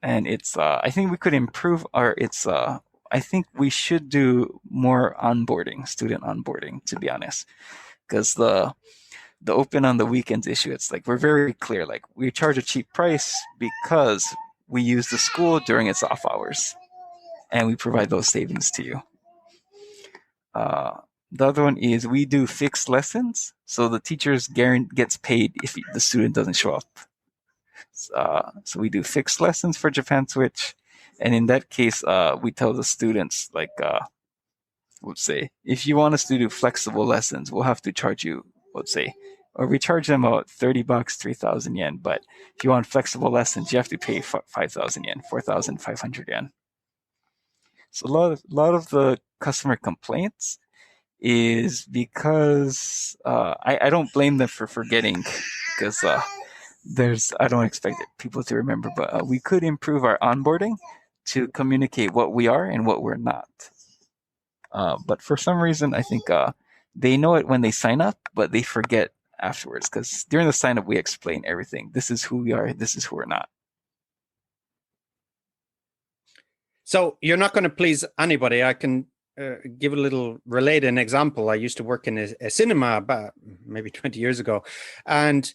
and it's I think we could improve I think we should do more student onboarding, to be honest, because the open on the weekends issue, it's like we're very clear, like we charge a cheap price because we use the school during its off hours, and we provide those savings to you. The other one is we do fixed lessons, so the teacher gets paid if the student doesn't show up. So we do fixed lessons for Japan Switch, And in that case, we tell the students, like, let's say, if you want us to do flexible lessons, we'll have to charge you, let's say, or we charge them about 30 bucks, 3,000 yen. But if you want flexible lessons, you have to pay 5,000 yen, 4,500 yen. So a lot of the customer complaints is because I don't blame them for forgetting, because I don't expect people to remember, but we could improve our onboarding to communicate what we are and what we're not. But for some reason, I think they know it when they sign up, but they forget afterwards, because during the sign up, we explain everything. This is who we are. This is who we're not. So you're not going to please anybody. I can relate an example. I used to work in a cinema about maybe 20 years ago, and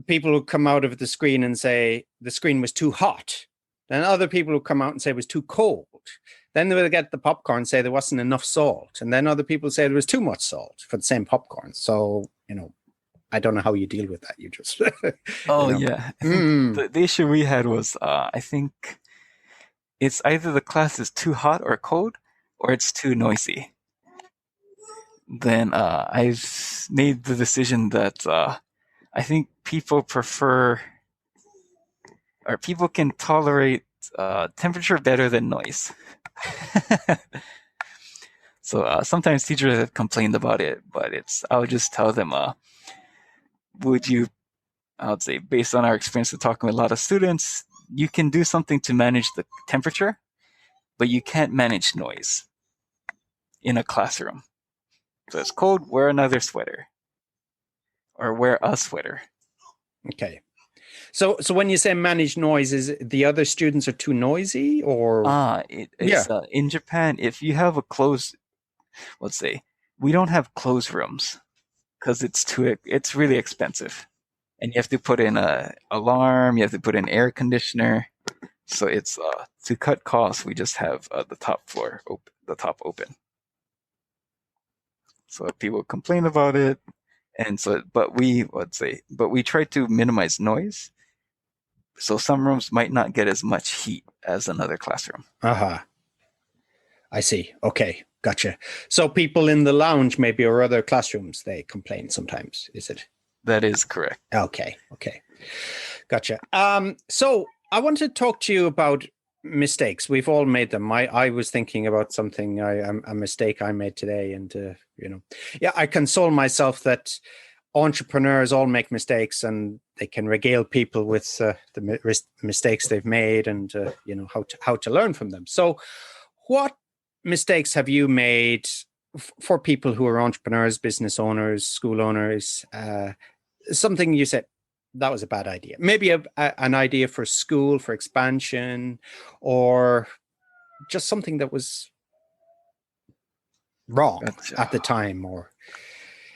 people would come out of the screen and say the screen was too hot. Then other people would come out and say it was too cold. Then they would get the popcorn and say there wasn't enough salt. And then other people say there was too much salt for the same popcorn. So, I don't know how you deal with that. You just... Yeah. I think the issue we had was, I think it's either the class is too hot or cold, or it's too noisy. Then I've made the decision that I think people can tolerate temperature better than noise. So sometimes teachers have complained about it, but I'll just tell them, I would say, based on our experience of talking with a lot of students, you can do something to manage the temperature, but you can't manage noise in a classroom. So it's cold, wear another sweater, or wear a sweater. Okay. So when you say manage noise, is it the other students are too noisy, or? In Japan, if you have let's say, we don't have closed rooms because it's really expensive. And you have to put in a alarm, you have to put in air conditioner. So it's, to cut costs, we just have the top open. So people complain about it. And so, but we try to minimize noise. So some rooms might not get as much heat as another classroom. I see. Okay. Gotcha. So people in the lounge maybe, or other classrooms, they complain sometimes, is it? That is correct. Okay. Gotcha. So I want to talk to you about mistakes. We've all made them. I was thinking about something, a mistake I made today, and I console myself that entrepreneurs all make mistakes, and they can regale people with the mistakes they've made, and how to learn from them. So what mistakes have you made for people who are entrepreneurs, business owners, school owners? Something you said, that was a bad idea. Maybe an idea for school, for expansion, or just something that was wrong at the time, or...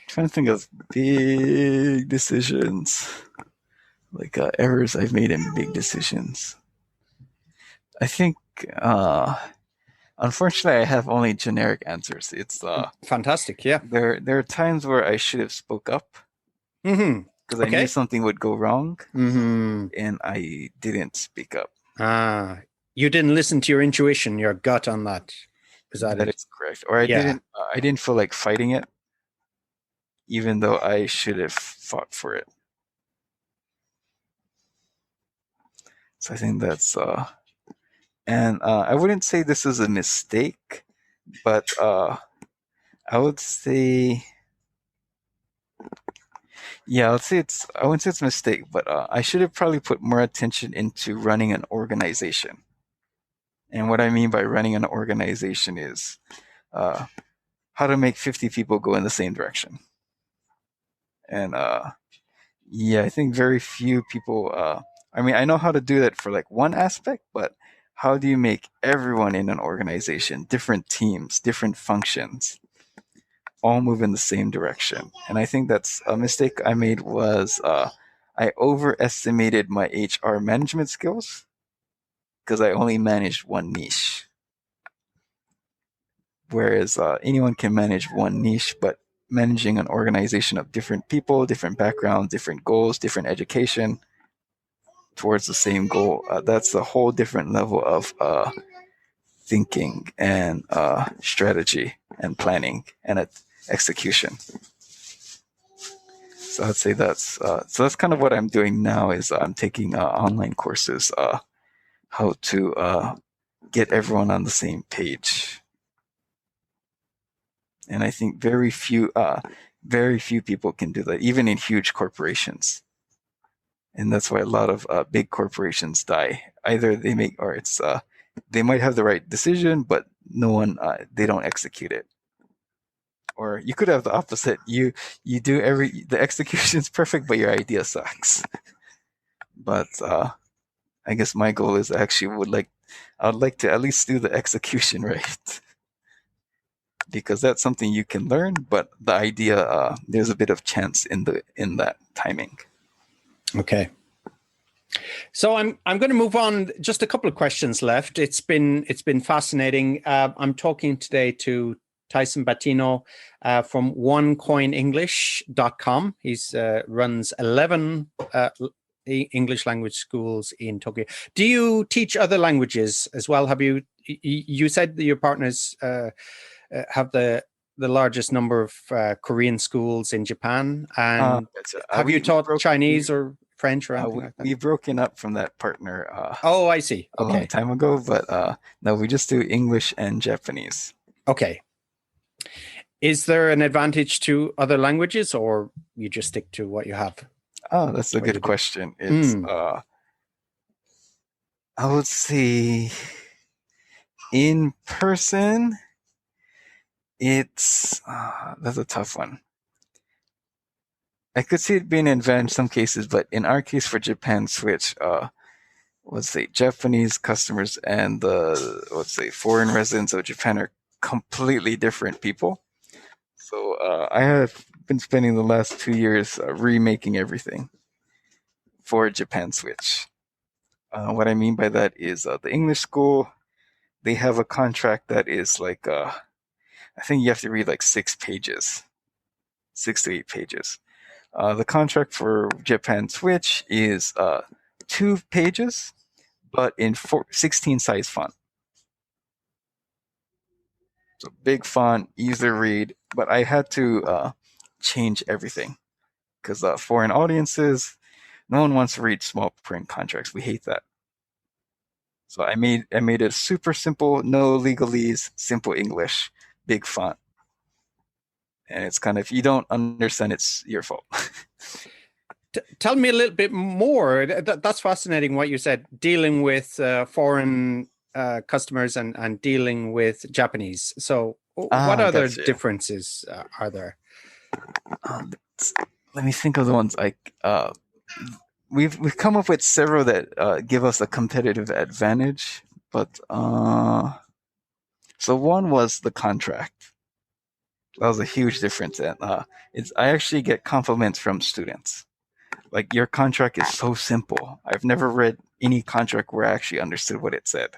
Trying to think of big decisions, like errors I've made in big decisions. I think, unfortunately, I have only generic answers. It's fantastic. Yeah, there are times where I should have spoke up, because I knew something would go wrong, and I didn't speak up. You didn't listen to your intuition, your gut on that. That is correct. Or I didn't feel like fighting it, even though I should have fought for it. So I think that's, and I wouldn't say this is a mistake, but I wouldn't say I wouldn't say it's a mistake, but I should have probably put more attention into running an organization. And what I mean by running an organization is how to make 50 people go in the same direction. And I think very few people, I know how to do that for like one aspect, but how do you make everyone in an organization, different teams, different functions, all move in the same direction? And I think that's a mistake I made was I overestimated my HR management skills because I only managed one niche. Whereas anyone can manage one niche, but managing an organization of different people, different backgrounds, different goals, different education, towards the same goal. That's a whole different level of thinking and strategy and planning and execution. So I'd say that's kind of what I'm doing now. Is I'm taking online courses, how to get everyone on the same page. And I think very few people can do that, even in huge corporations. And that's why a lot of big corporations die. Either they make, or it's they might have the right decision, but no one they don't execute it. Or you could have the opposite. You do the execution's perfect, but your idea sucks. But I guess my goal is actually I would like to at least do the execution right. Because that's something you can learn, but the idea there's a bit of chance in that timing. Okay. So I'm going to move on. Just a couple of questions left. It's been fascinating. I'm talking today to Tyson Batino from onecoinenglish.com. He's runs 11 English language schools in Tokyo. Do you teach other languages as well? Have you said that your partners have the largest number of Korean schools in Japan? And have you taught Chinese or French or anything like that? We've broken up from that partner. Oh, I see. Okay. A long time ago, but no, we just do English and Japanese. Okay. Is there an advantage to other languages, or you just stick to what you have? Oh, that's a good question. It's I would say in person, it's that's a tough one. I could see it being an advantage in some cases, but in our case for Japan Switch, let's say Japanese customers and the foreign residents of Japan are completely different people. So I have been spending the last 2 years remaking everything for Japan Switch. What I mean by that is the English school, they have a contract that is like, I think you have to read like 6 pages, 6 to 8 pages. The contract for Japan Switch is 2 pages, but in 16 size font. So big font, easy to read, but I had to change everything because foreign audiences, no one wants to read small print contracts. We hate that. So I made it super simple, no legalese, simple English, big font. And it's kind of, if you don't understand, it's your fault. Tell me a little bit more. That's fascinating what you said, dealing with foreign customers and dealing with Japanese. So what other differences are there? Let me think of the ones we've come up with several that give us a competitive advantage, but so one was the contract. That was a huge difference, and I actually get compliments from students. Like, your contract is so simple. I've never read any contract where I actually understood what it said.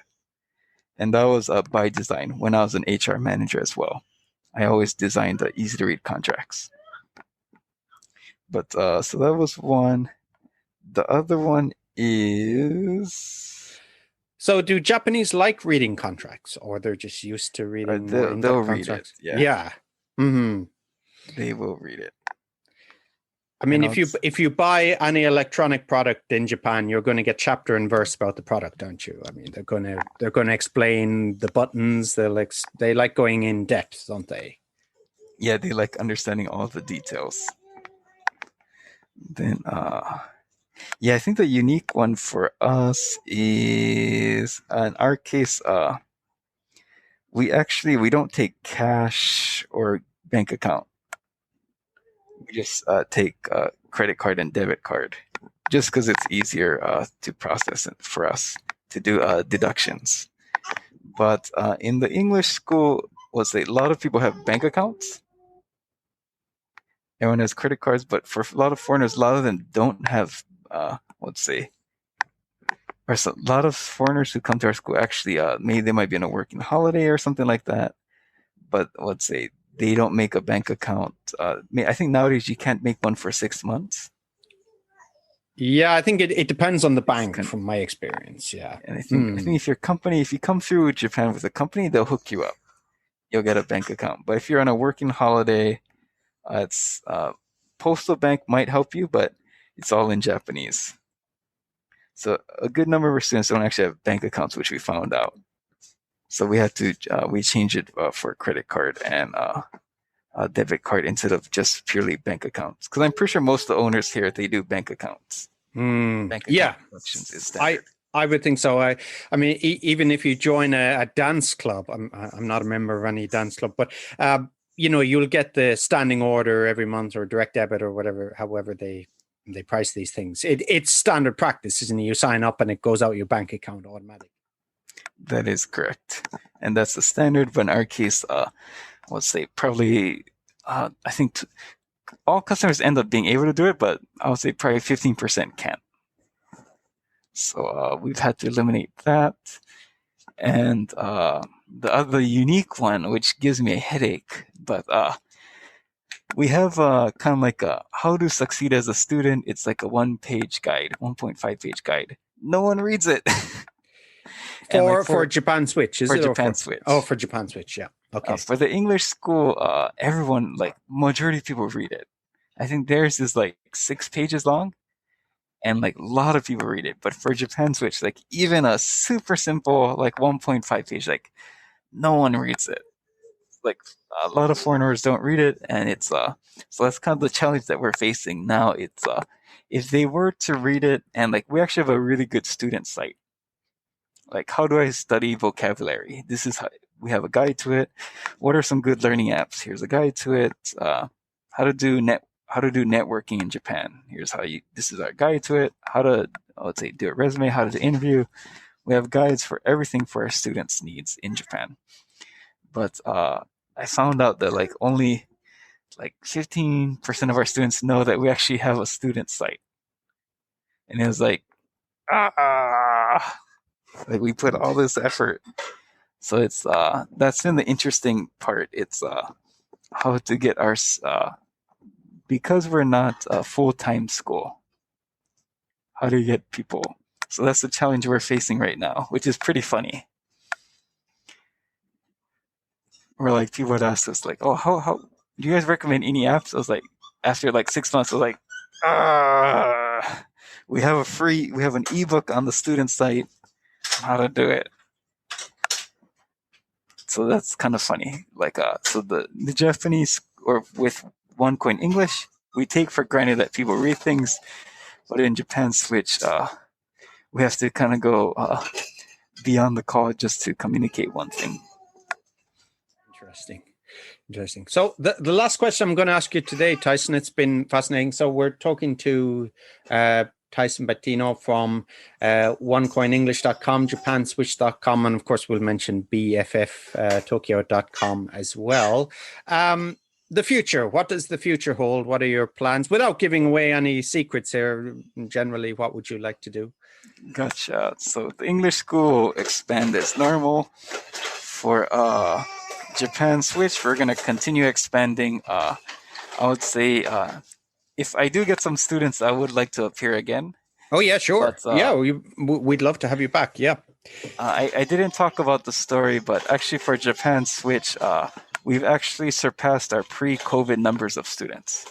And that was by design when I was an HR manager as well. I always designed easy to read contracts. But so that was one. The other one is... So do Japanese like reading contracts, or they're just used to reading they'll read contracts? It. Yeah. Mm-hmm. They will read it. I mean, if you buy any electronic product in Japan, you're going to get chapter and verse about the product, aren't you? I mean, they're going to explain the buttons. They like going in depth, don't they? Yeah, they like understanding all the details. Then, yeah, I think the unique one for us is, in our case, we don't take cash or bank account. We just take credit card and debit card, just because it's easier to process it for us to do deductions. But in the English school, a lot of people have bank accounts. Everyone has credit cards, but for a lot of foreigners, a lot of them don't have, a lot of foreigners who come to our school actually, maybe they might be on a working holiday or something like that. But they don't make a bank account. I think nowadays you can't make one for 6 months. Yeah, I think it depends on the bank from my experience. Yeah. And I think if if you come through Japan with a company, they'll hook you up. You'll get a bank account. But if you're on a working holiday, it's postal bank might help you, but it's all in Japanese. So a good number of our students don't actually have bank accounts, which we found out. So we had to we changed it for a credit card and a debit card instead of just purely bank accounts. Because I'm pretty sure most of the owners here, they do bank accounts. Bank account collections is standard. I would think so. I mean, even if you join a dance club, I'm not a member of any dance club, but you'll get the standing order every month or direct debit or whatever, however they price these things. It's standard practice, isn't it? You sign up and it goes out your bank account automatically. That is correct, and that's the standard. But in our case, let's say probably, I think all customers end up being able to do it, but I would say probably 15% can't. So we've had to eliminate that. And the other unique one, which gives me a headache, but we have kind of like a how to succeed as a student. It's like a 1-page guide, 1.5-page guide. No one reads it. For Japan Switch, is it? Japan Switch. Oh, for Japan Switch, yeah. Okay. For the English school, everyone, like majority of people read it. I think theirs is like 6 pages long, and like a lot of people read it. But for Japan Switch, like even a super simple like 1.5 page, like no one reads it. Like a lot of foreigners don't read it, and it's so that's kind of the challenge that we're facing now. It's if they were to read it, and like we actually have a really good student site. Like, how do I study vocabulary? This is how we have a guide to it. What are some good learning apps? Here's a guide to it. How to do networking in Japan. This is our guide to it. How to, let's say, do a resume, how to interview. We have guides for everything for our students' needs in Japan. But I found out that like only like 15% of our students know that we actually have a student site. And it was like, like we put all this effort. So it's that's been the interesting part. It's how to get our because we're not a full-time school. How do you get people? So that's the challenge we're facing right now, which is pretty funny. We're like, people would ask us like, oh, how do you guys recommend any apps? I was like, after like 6 months, I was like, we have an ebook on the student site on how to do it. So that's kind of funny. Like, so the Japanese, or with one coin English, we take for granted that people read things, but in Japan Switch, we have to kind of go beyond the call just to communicate one thing. Interesting. So the last question I'm going to ask you today, Tyson, it's been fascinating. So we're talking to Tyson Batino from onecoinenglish.com, japanswitch.com, and of course we'll mention bfftokyo.com as well. The future, what does the future hold? What are your plans? Without giving away any secrets here, generally, what would you like to do? Gotcha. So the English school expand as normal. For Japan Switch, we're going to continue expanding. I would say if I do get some students, I would like to appear again. Oh, yeah, sure. But, we'd love to have you back. Yeah. I didn't talk about the story, but actually for Japan Switch, we've actually surpassed our pre-COVID numbers of students.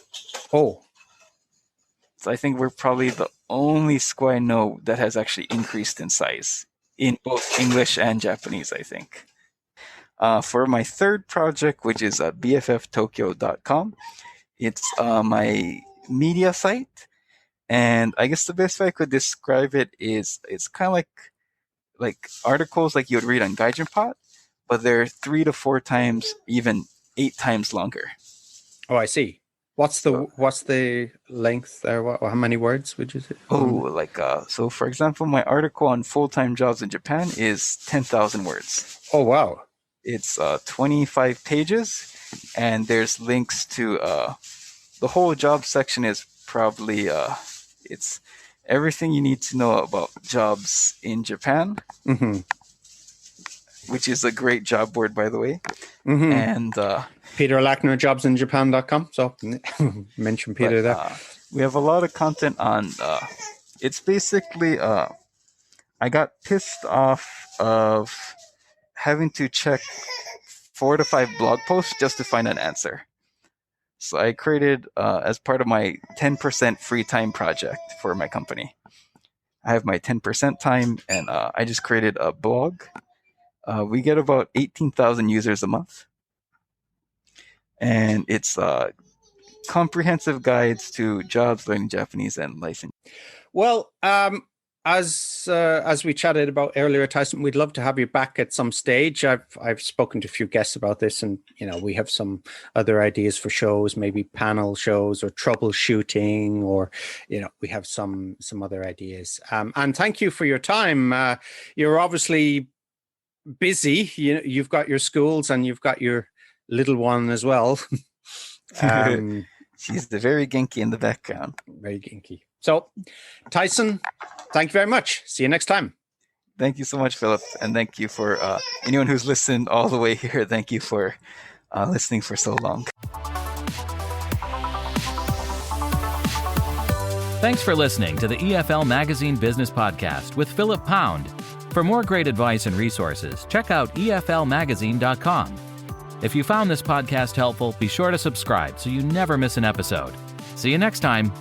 Oh. So I think we're probably the only school I know that has actually increased in size in both English and Japanese, I think. For my third project, which is bfftokyo.com, it's my media site. And I guess the best way I could describe it is it's kind of like articles like you would read on Gaijinpot, but they're 3 to 4 times, even 8 times longer. Oh, I see. What's the length there? How many words would you say? So for example, my article on full-time jobs in Japan is 10,000 words. Oh, wow. It's 25 pages, and there's links to the whole job section is probably it's everything you need to know about jobs in Japan, which is a great job board, by the way. And Peter Lackner, jobsinjapan.com. So mention Peter there. We have a lot of content on It's basically I got pissed off of having to check 4 to 5 blog posts just to find an answer. So I created, as part of my 10% free time project for my company. I have my 10% time, and I just created a blog. We get about 18,000 users a month. And it's comprehensive guides to jobs, learning Japanese, and licensing. Well, as we chatted about earlier, Tyson, we'd love to have you back at some stage. I've spoken to a few guests about this, and we have some other ideas for shows, maybe panel shows or troubleshooting, or we have some other ideas. And thank you for your time. You're obviously busy. You've got your schools and you've got your little one as well. She's very genki in the background. Very genki. So, Tyson, thank you very much. See you next time. Thank you so much, Philip. And thank you for anyone who's listened all the way here. Thank you for listening for so long. Thanks for listening to the EFL Magazine Business Podcast with Philip Pound. For more great advice and resources, check out eflmagazine.com. If you found this podcast helpful, be sure to subscribe so you never miss an episode. See you next time.